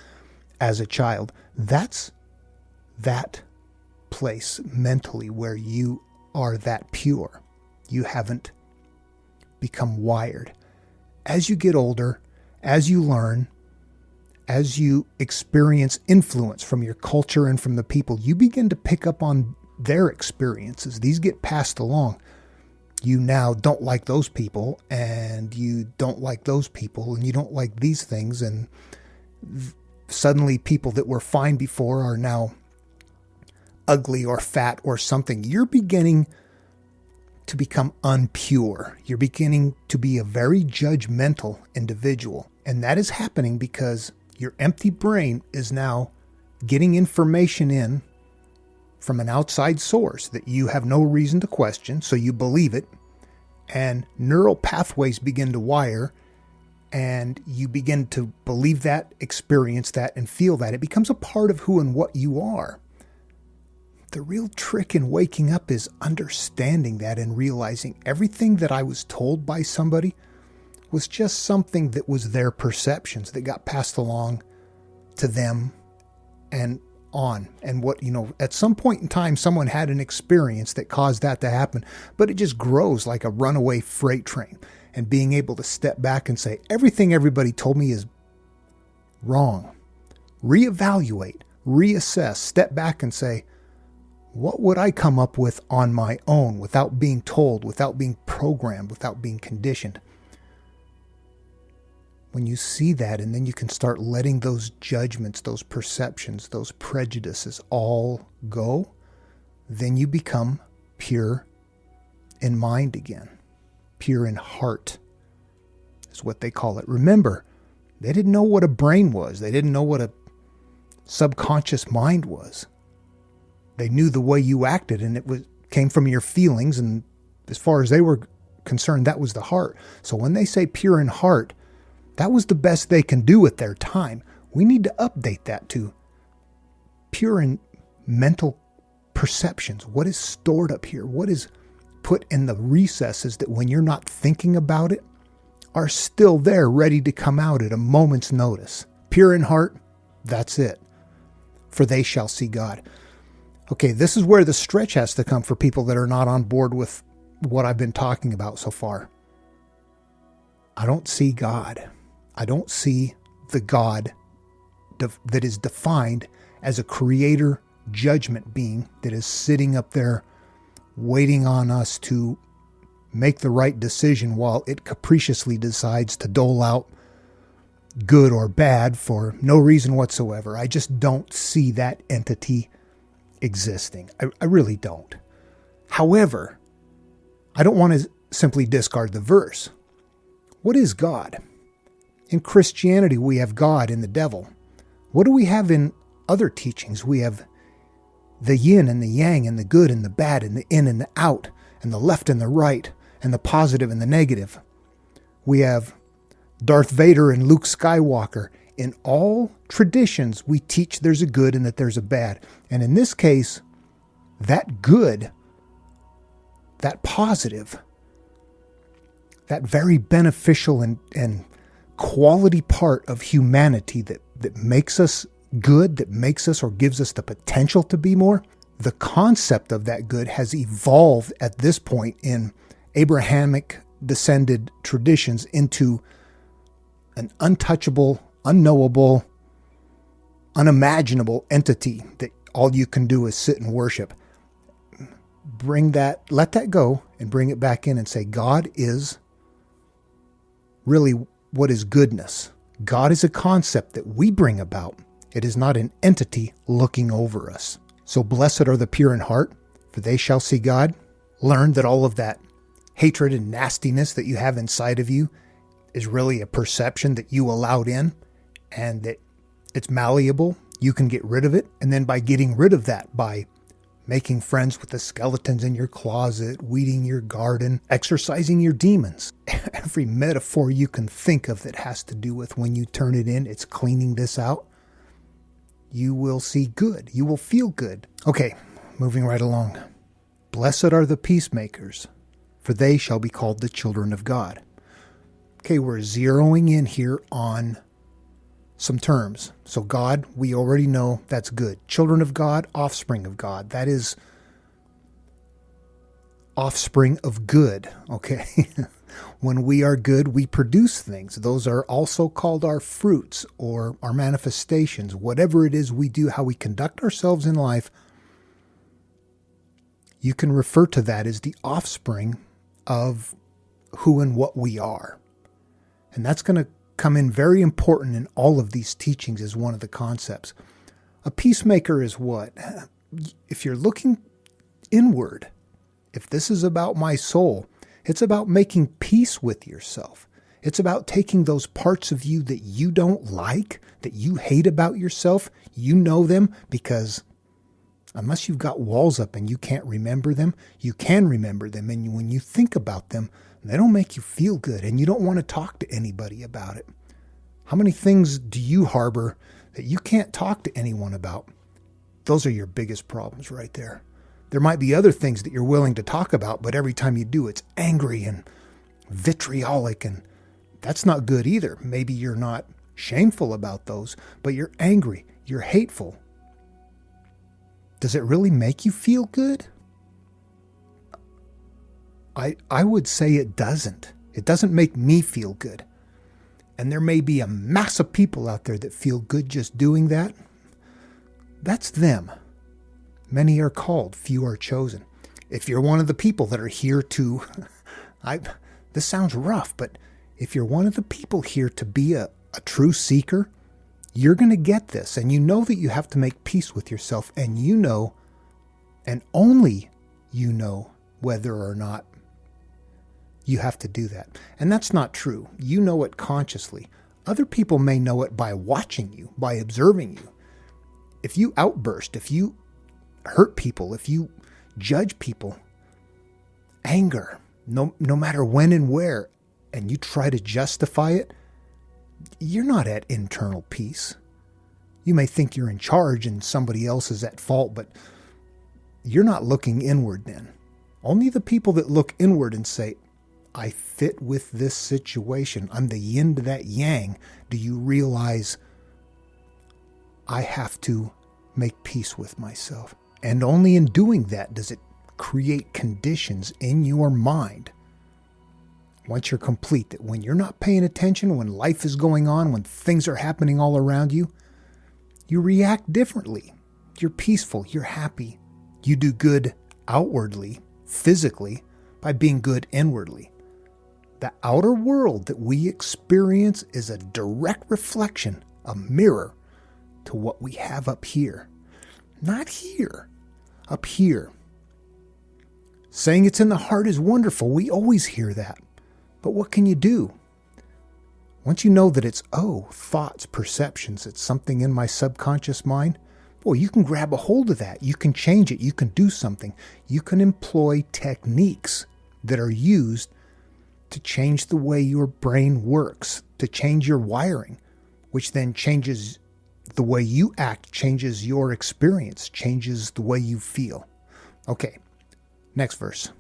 as a child. That's that place mentally where you are that pure. You haven't become wired. As you get older, as you learn, as you experience influence from your culture and from the people, you begin to pick up on their experiences. These get passed along. You now don't like those people, and you don't like those people, and you don't like these things, and suddenly people that were fine before are now ugly or fat or something. You're beginning to become unpure. You're beginning to be a very judgmental individual. And that is happening because your empty brain is now getting information in from an outside source that you have no reason to question, so you believe it, and neural pathways begin to wire, and you begin to believe that, experience that, and feel that. It becomes a part of who and what you are. The real trick in waking up is understanding that and realizing everything that I was told by somebody was just something that was their perceptions that got passed along to them and on. And what, at some point in time, someone had an experience that caused that to happen, but it just grows like a runaway freight train. And being able to step back and say, everything everybody told me is wrong. Reevaluate, reassess, step back and say, what would I come up with on my own without being told, without being programmed, without being conditioned? When you see that, and then you can start letting those judgments, those perceptions, those prejudices all go, then you become pure in mind again. Pure in heart is what they call it. Remember, they didn't know what a brain was. They didn't know what a subconscious mind was. They knew the way you acted, and came from your feelings, and as far as they were concerned, that was the heart. So when they say pure in heart, that was the best they can do at their time. We need to update that to pure in mental perceptions, what is stored up here, what is put in the recesses that when you're not thinking about it, are still there ready to come out at a moment's notice. Pure in heart, that's it. For they shall see God. Okay, this is where the stretch has to come for people that are not on board with what I've been talking about so far. I don't see God. I don't see the God that is defined as a creator judgment being that is sitting up there waiting on us to make the right decision while it capriciously decides to dole out good or bad for no reason whatsoever. I just don't see that entity existing. I really don't. However, I don't want to simply discard the verse. What is God? In Christianity, we have God and the devil. What do we have in other teachings? We have the yin and the yang and the good and the bad and the in and the out and the left and the right and the positive and the negative. We have Darth Vader and Luke Skywalker. In all traditions, we teach there's a good and that there's a bad. And in this case, that good, that positive, that very beneficial and quality part of humanity that makes us good, that makes us or gives us the potential to be more, the concept of that good has evolved at this point in Abrahamic descended traditions into an untouchable, unknowable, unimaginable entity that all you can do is sit and worship. Let that go and bring it back in and say, God is really what is goodness. God is a concept that we bring about. It is not an entity looking over us. So blessed are the pure in heart, for they shall see God. Learn that all of that hatred and nastiness that you have inside of you is really a perception that you allowed in, and that it's malleable. You can get rid of it. And then by getting rid of that, by making friends with the skeletons in your closet, weeding your garden, exercising your demons, every metaphor you can think of that has to do with when you turn it in, it's cleaning this out. You will see good. You will feel good. Okay, moving right along. Blessed are the peacemakers, for they shall be called the children of God. Okay, we're zeroing in here on some terms. So God, we already know that's good. Children of God, offspring of God. That is offspring of good, okay? When we are good, we produce things. Those are also called our fruits or our manifestations. Whatever it is we do, how we conduct ourselves in life, you can refer to that as the offspring of who and what we are. And that's going to come in very important in all of these teachings as one of the concepts. A peacemaker is what? If you're looking inward, if this is about my soul, it's about making peace with yourself. It's about taking those parts of you that you don't like, that you hate about yourself. You know them because unless you've got walls up and you can't remember them, you can remember them. And when you think about them, they don't make you feel good, and you don't want to talk to anybody about it. How many things do you harbor that you can't talk to anyone about? Those are your biggest problems right there. There might be other things that you're willing to talk about, but every time you do, it's angry and vitriolic, and that's not good either. Maybe you're not shameful about those, but you're angry, you're hateful. Does it really make you feel good? I would say it doesn't. It doesn't make me feel good. And there may be a mass of people out there that feel good just doing that. That's them. Many are called, few are chosen. If you're one of the people that are here to, this sounds rough, but if you're one of the people here to be a true seeker, you're going to get this. And you know that you have to make peace with yourself. And you know, and only you know, whether or not you have to do that. And that's not true. You know it consciously. Other people may know it by watching you, by observing you. If you outburst, if you hurt people, if you judge people, anger, no matter when and where, and you try to justify it, you're not at internal peace. You may think you're in charge and somebody else is at fault, but you're not looking inward then. Only the people that look inward and say, I fit with this situation, I'm the yin to that yang, do you realize I have to make peace with myself. And only in doing that does it create conditions in your mind, once you're complete, that when you're not paying attention, when life is going on, when things are happening all around you, you react differently. You're peaceful, you're happy. You do good outwardly, physically, by being good inwardly. The outer world that we experience is a direct reflection, a mirror to what we have up here. Not here, up here. Saying it's in the heart is wonderful. We always hear that. But what can you do? Once you know that it's, thoughts, perceptions, it's something in my subconscious mind, boy, you can grab a hold of that. You can change it. You can do something. You can employ techniques that are used to change the way your brain works, to change your wiring, which then changes the way you act, changes your experience, changes the way you feel. Okay, next verse.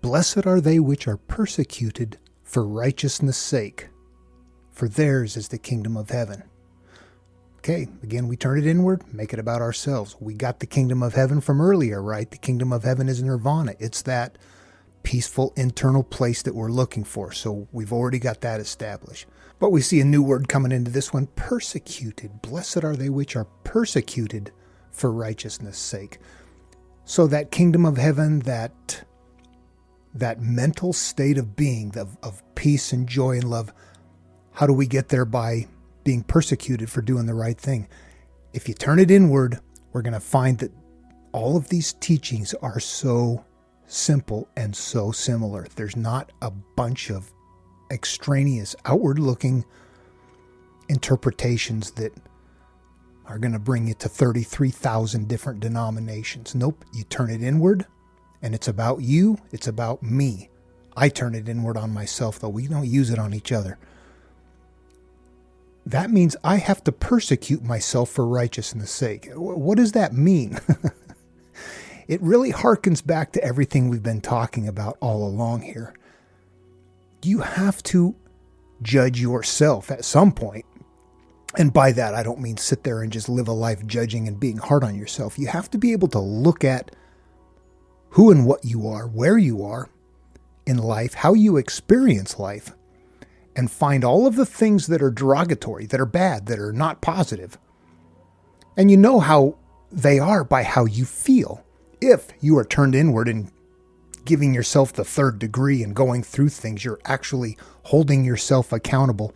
Blessed are they which are persecuted for righteousness' sake, for theirs is the kingdom of heaven. Okay, again, we turn it inward, make it about ourselves. We got the kingdom of heaven from earlier, right? The kingdom of heaven is nirvana. It's that peaceful internal place that we're looking for. So we've already got that established. But we see a new word coming into this one, persecuted. Blessed are they which are persecuted for righteousness' sake. So that kingdom of heaven, that mental state of being, of peace and joy and love, how do we get there? By being persecuted for doing the right thing. If you turn it inward, we're going to find that all of these teachings are so simple and so similar. There's not a bunch of extraneous, outward-looking interpretations that are going to bring you to 33,000 different denominations. Nope, you turn it inward, and it's about you, it's about me. I turn it inward on myself, though. We don't use it on each other. That means I have to persecute myself for righteousness' sake. What does that mean? It really harkens back to everything we've been talking about all along here. You have to judge yourself at some point. And by that, I don't mean sit there and just live a life judging and being hard on yourself. You have to be able to look at who and what you are, where you are in life, how you experience life, and find all of the things that are derogatory, that are bad, that are not positive. And you know how they are by how you feel. If you are turned inward and giving yourself the third degree and going through things, you're actually holding yourself accountable.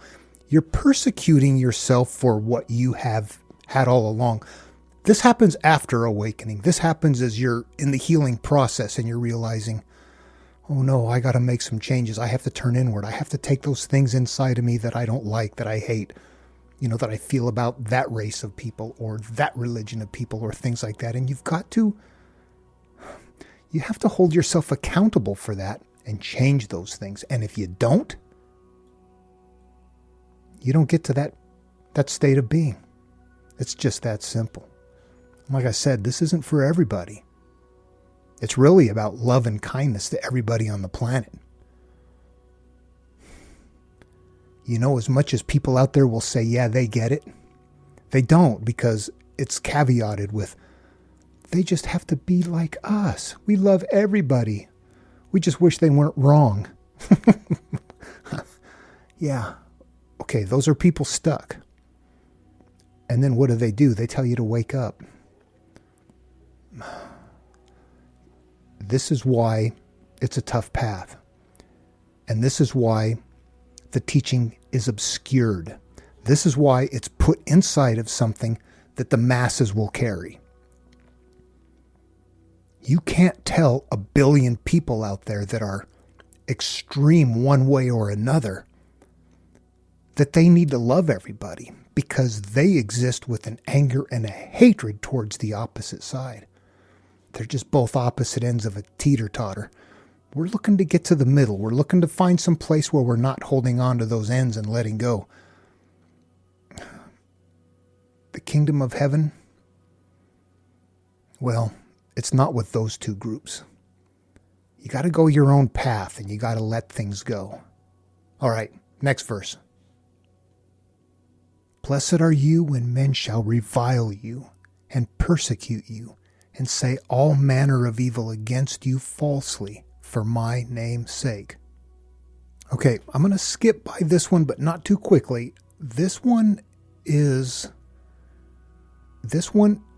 You're persecuting yourself for what you have had all along. This happens after awakening. This happens as you're in the healing process and you're realizing, oh no, I got to make some changes. I have to turn inward. I have to take those things inside of me that I don't like, that I hate, that I feel about that race of people or that religion of people or things like that. And you have to hold yourself accountable for that and change those things. And if you don't get to that state of being. It's just that simple. Like I said, this isn't for everybody. It's really about love and kindness to everybody on the planet. As much as people out there will say, yeah, they get it, they don't, because it's caveated with, they just have to be like us. We love everybody. We just wish they weren't wrong. Yeah. Okay, those are people stuck. And then what do? They tell you to wake up. This is why it's a tough path. And this is why the teaching is obscured. This is why it's put inside of something that the masses will carry. You can't tell a billion people out there that are extreme one way or another that they need to love everybody, because they exist with an anger and a hatred towards the opposite side. They're just both opposite ends of a teeter-totter. We're looking to get to the middle. We're looking to find some place where we're not holding on to those ends and letting go. kingdom of heaven, well, it's not with those two groups. You got to go your own path, and you got to let things go. All right, next verse. Blessed are you when men shall revile you and persecute you and say all manner of evil against you falsely for my name's sake. Okay, I'm going to skip by this one, but not too quickly. This one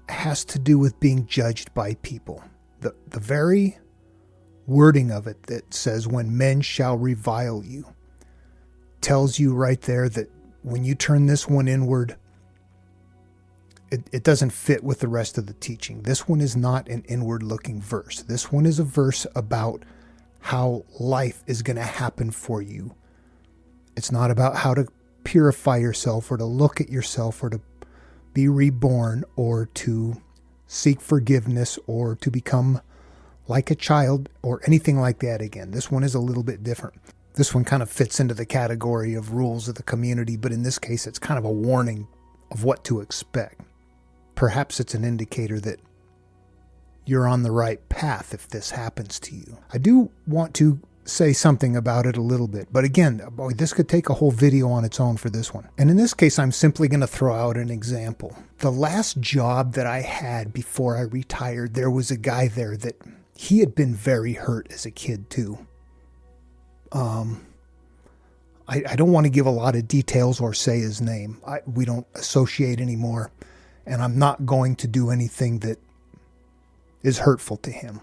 has to do with being judged by people. The very wording of it that says when men shall revile you tells you right there that when you turn this one inward, it doesn't fit with the rest of the teaching. This one is not an inward-looking verse. This one is a verse about how life is going to happen for you. It's not about how to purify yourself or to look at yourself or to be reborn or to seek forgiveness or to become like a child or anything like that again. This one is a little bit different. This one kind of fits into the category of rules of the community, but in this case, it's kind of a warning of what to expect. Perhaps it's an indicator that you're on the right path if this happens to you. I do want to say something about it a little bit, but again, boy, this could take a whole video on its own for this one. And in this case, I'm simply going to throw out an example. The last job that I had before I retired, there was a guy there that he had been very hurt as a kid too. I don't want to give a lot of details or say his name. We don't associate anymore, and I'm not going to do anything that is hurtful to him.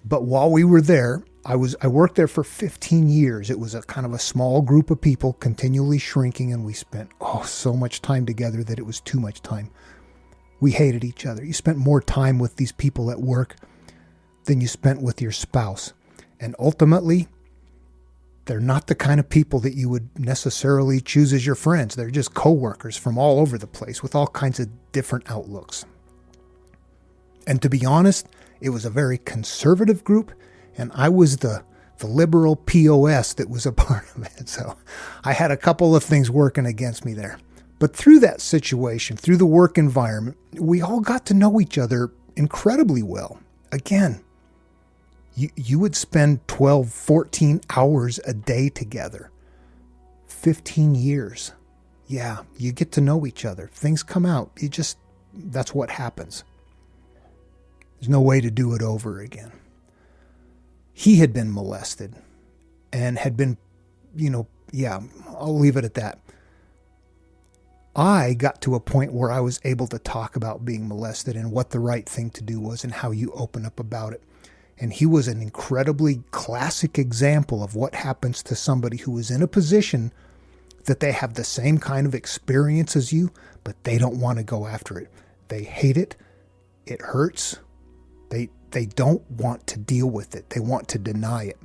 But while we were there, I worked there for 15 years. It was a kind of a small group of people continually shrinking, and we spent so much time together that it was too much time. We hated each other. You spent more time with these people at work than you spent with your spouse. And ultimately, they're not the kind of people that you would necessarily choose as your friends. They're just coworkers from all over the place with all kinds of different outlooks. And to be honest, it was a very conservative group, and I was the liberal POS that was a part of it. So I had a couple of things working against me there. But through that situation, through the work environment, we all got to know each other incredibly well. Again, you would spend 12, 14 hours a day together. 15 years. Yeah, you get to know each other. Things come out. That's what happens. There's no way to do it over again. He had been molested and had been, I'll leave it at that. I got to a point where I was able to talk about being molested and what the right thing to do was and how you open up about it. And he was an incredibly classic example of what happens to somebody who is in a position that they have the same kind of experience as you, but they don't want to go after it. They hate it. It hurts. They don't want to deal with it. They want to deny it.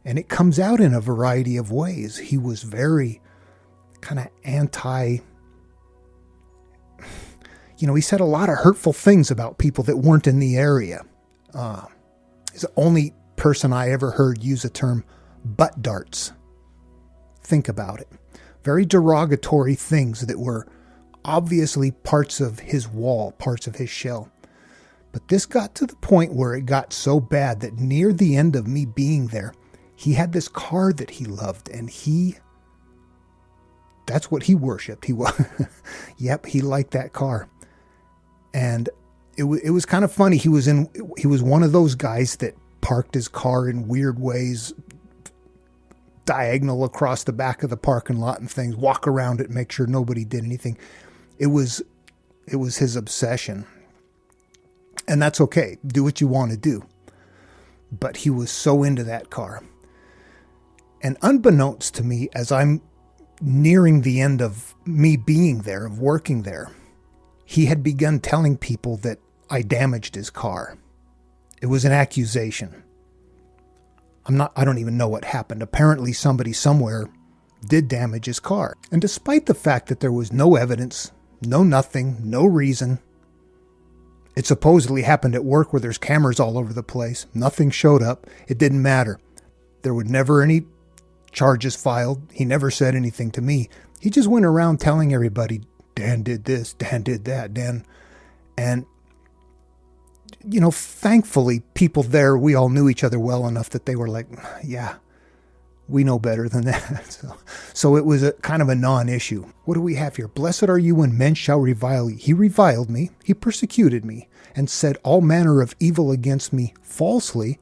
And it comes out in a variety of ways. He was very kind of he said a lot of hurtful things about people that weren't in the area. He's the only person I ever heard use the term butt darts. Think about it. Very derogatory things that were obviously parts of his wall, parts of his shell. But this got to the point where it got so bad that near the end of me being there, he had this car that he loved, and that's what he worshipped. Yep, he liked that car. And it was kind of funny. He was one of those guys that parked his car in weird ways, diagonal across the back of the parking lot and things, walk around it, make sure nobody did anything. It was his obsession. And that's okay. Do what you want to do. But he was so into that car. And unbeknownst to me, as I'm nearing the end of me being there, of working there, he had begun telling people that I damaged his car. It was an accusation. I don't even know what happened. Apparently somebody somewhere did damage his car. And despite the fact that there was no evidence, no nothing, no reason, it supposedly happened at work where there's cameras all over the place. Nothing showed up. It didn't matter. There were never any charges filed. He never said anything to me. He just went around telling everybody Dan did this, Dan did that, Dan. And, thankfully, people there, we all knew each other well enough that they were like, yeah, we know better than that. So it was a kind of a non-issue. What do we have here? Blessed are you when men shall revile you. He reviled me, he persecuted me, and said all manner of evil against me falsely.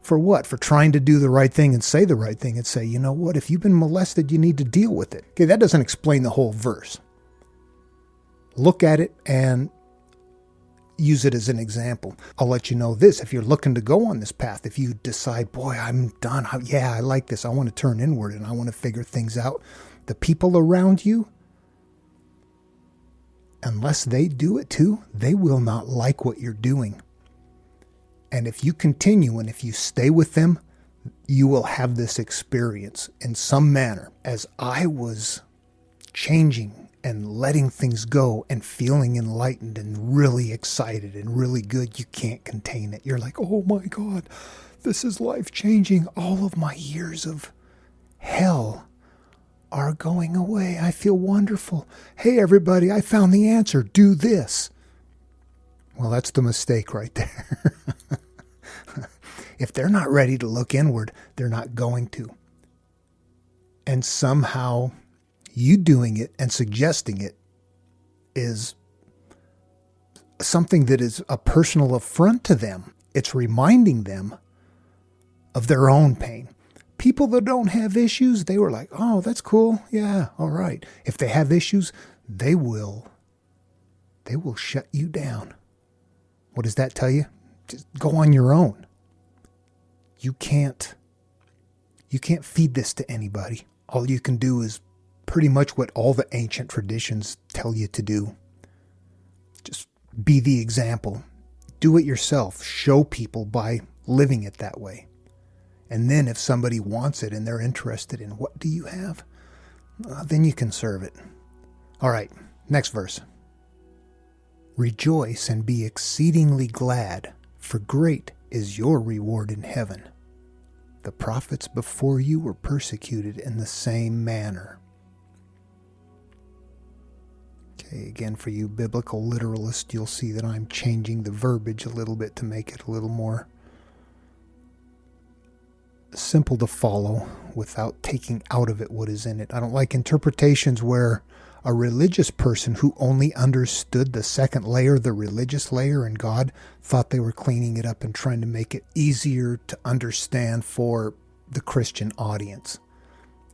For what? For trying to do the right thing and say the right thing and say, you know what? If you've been molested, you need to deal with it. Okay, that doesn't explain the whole verse. Look at it and use it as an example. I'll let you know this. If you're looking to go on this path, if you decide, boy, I'm done. I like this. I want to turn inward and I want to figure things out. The people around you, unless they do it too, they will not like what you're doing. And if you continue and if you stay with them, you will have this experience in some manner. As I was changing and letting things go and feeling enlightened and really excited and really good, you can't contain it. You're like, oh my God, this is life-changing. All of my years of hell are going away. I feel wonderful. Hey, everybody, I found the answer. Do this. Well, that's the mistake right there. If they're not ready to look inward, they're not going to. And somehow you doing it and suggesting it is something that is a personal affront to them. It's reminding them of their own pain. People that don't have issues, they were like, oh, that's cool. Yeah, all right. If they have issues, they will shut you down. What does that tell you? Just go on your own. You can't feed this to anybody. All you can do is pretty much what all the ancient traditions tell you to do. Just be the example. Do it yourself. Show people by living it that way. And then if somebody wants it and they're interested in what do you have, then you can serve it. All right, next verse. Rejoice and be exceedingly glad, for great is your reward in heaven. The prophets before you were persecuted in the same manner. Okay, again, for you biblical literalists, you'll see that I'm changing the verbiage a little bit to make it a little more simple to follow without taking out of it what is in it. I don't like interpretations where a religious person who only understood the second layer, the religious layer, and God thought they were cleaning it up and trying to make it easier to understand for the Christian audience.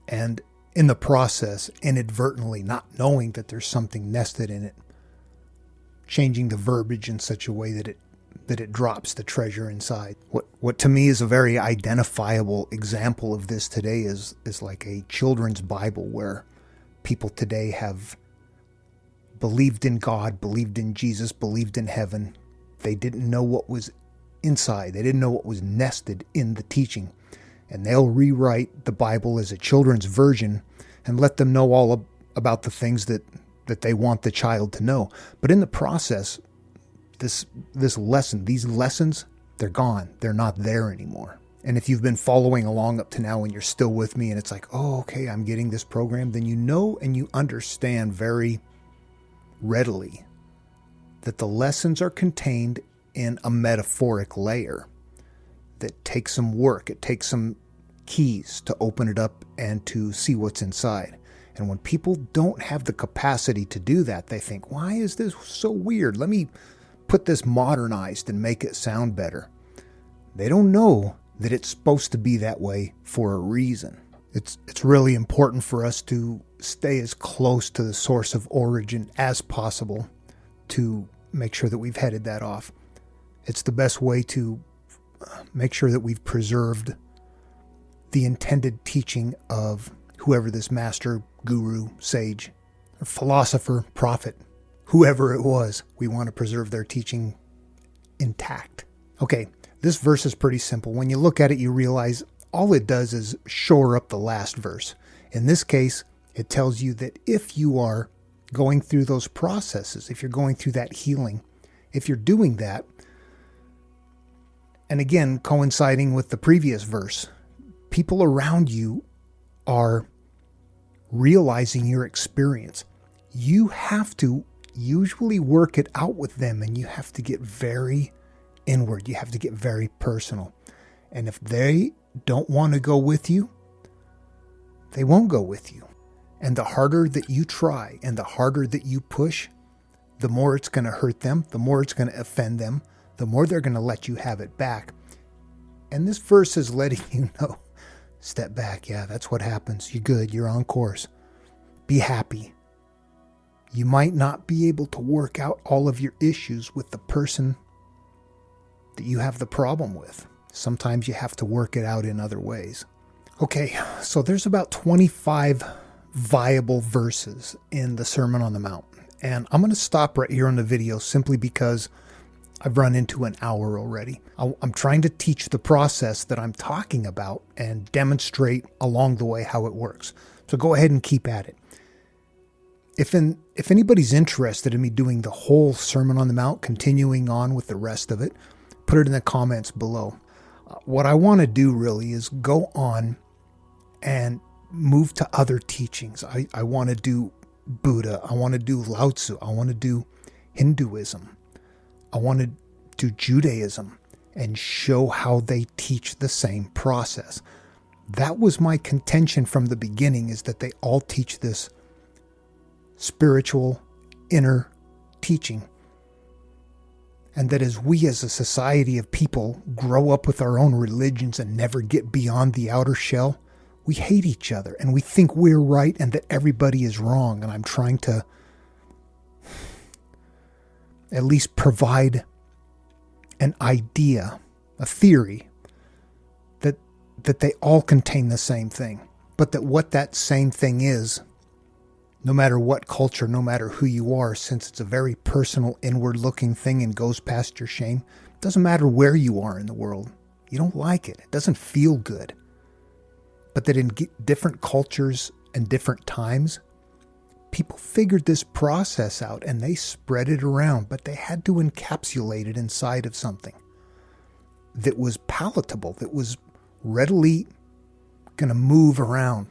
And in the process, inadvertently, not knowing that there's something nested in it, changing the verbiage in such a way that it drops the treasure inside. What to me is a very identifiable example of this today is like a children's Bible where people today have believed in God, believed in Jesus, believed in heaven. They didn't know what was inside. They didn't know what was nested in the teaching. And they'll rewrite the Bible as a children's version and let them know all about the things that they want the child to know. But in the process, these lessons, they're gone. They're not there anymore. And if you've been following along up to now and you're still with me and it's like, oh, okay, I'm getting this program, then you know and you understand very readily that the lessons are contained in a metaphoric layer that takes some work. It takes some keys to open it up and to see what's inside. And when people don't have the capacity to do that, they think, why is this so weird? Let me put this modernized and make it sound better. They don't know that it's supposed to be that way for a reason. It's really important for us to stay as close to the source of origin as possible to make sure that we've headed that off. It's the best way to make sure that we've preserved the intended teaching of whoever this master, guru, sage, or philosopher, prophet, whoever it was. We want to preserve their teaching intact. Okay. This verse is pretty simple. When you look at it, you realize all it does is shore up the last verse. In this case, it tells you that if you are going through those processes, if you're going through that healing, if you're doing that, and again, coinciding with the previous verse, people around you are realizing your experience. you have to usually work it out with them, and you have to get very inward. You have to get very personal. And if they don't want to go with you, they won't go with you. And the harder that you try and the harder that you push, the more it's going to hurt them, the more it's going to offend them, the more they're going to let you have it back. And this verse is letting you know, step back. Yeah, that's what happens. You're good. You're on course. Be happy. You might not be able to work out all of your issues with the person that you have the problem with. Sometimes you have to work it out in other ways. Okay, so there's about 25 viable verses in the Sermon on the Mount. And I'm going to stop right here on the video simply because I've run into an hour already. I'm trying to teach the process that I'm talking about and demonstrate along the way how it works. So go ahead and keep at it. If anybody's interested in me doing the whole Sermon on the Mount, continuing on with the rest of it, put it in the comments below. What I want to do really is go on and move to other teachings. I want to do Buddha. I want to do Lao Tzu. I want to do Hinduism. I want to do Judaism and show how they teach the same process. That was my contention from the beginning, is that they all teach this spiritual inner teaching. And that as we as a society of people grow up with our own religions and never get beyond the outer shell, we hate each other and we think we're right and that everybody is wrong. And I'm trying to at least provide an idea, a theory, that they all contain the same thing. But that what that same thing is, no matter what culture, no matter who you are, since it's a very personal, inward-looking thing and goes past your shame, it doesn't matter where you are in the world. You don't like it. It doesn't feel good. But that in different cultures and different times, people figured this process out and they spread it around, but they had to encapsulate it inside of something that was palatable, that was readily going to move around.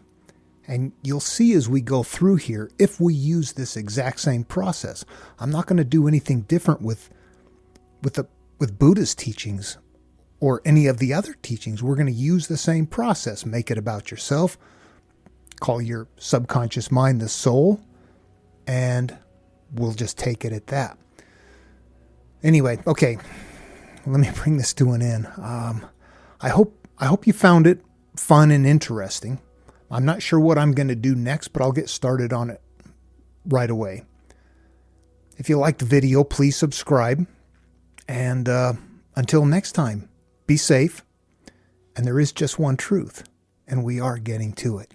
And you'll see as we go through here, if we use this exact same process. I'm not going to do anything different with Buddha's teachings or any of the other teachings. We're going to use the same process. Make it about yourself. Call your subconscious mind the soul. And we'll just take it at that. Anyway, okay. Let me bring this to an end. I hope you found it fun and interesting. I'm not sure what I'm going to do next, but I'll get started on it right away. If you liked the video, please subscribe. And until next time, be safe. And there is just one truth, and we are getting to it.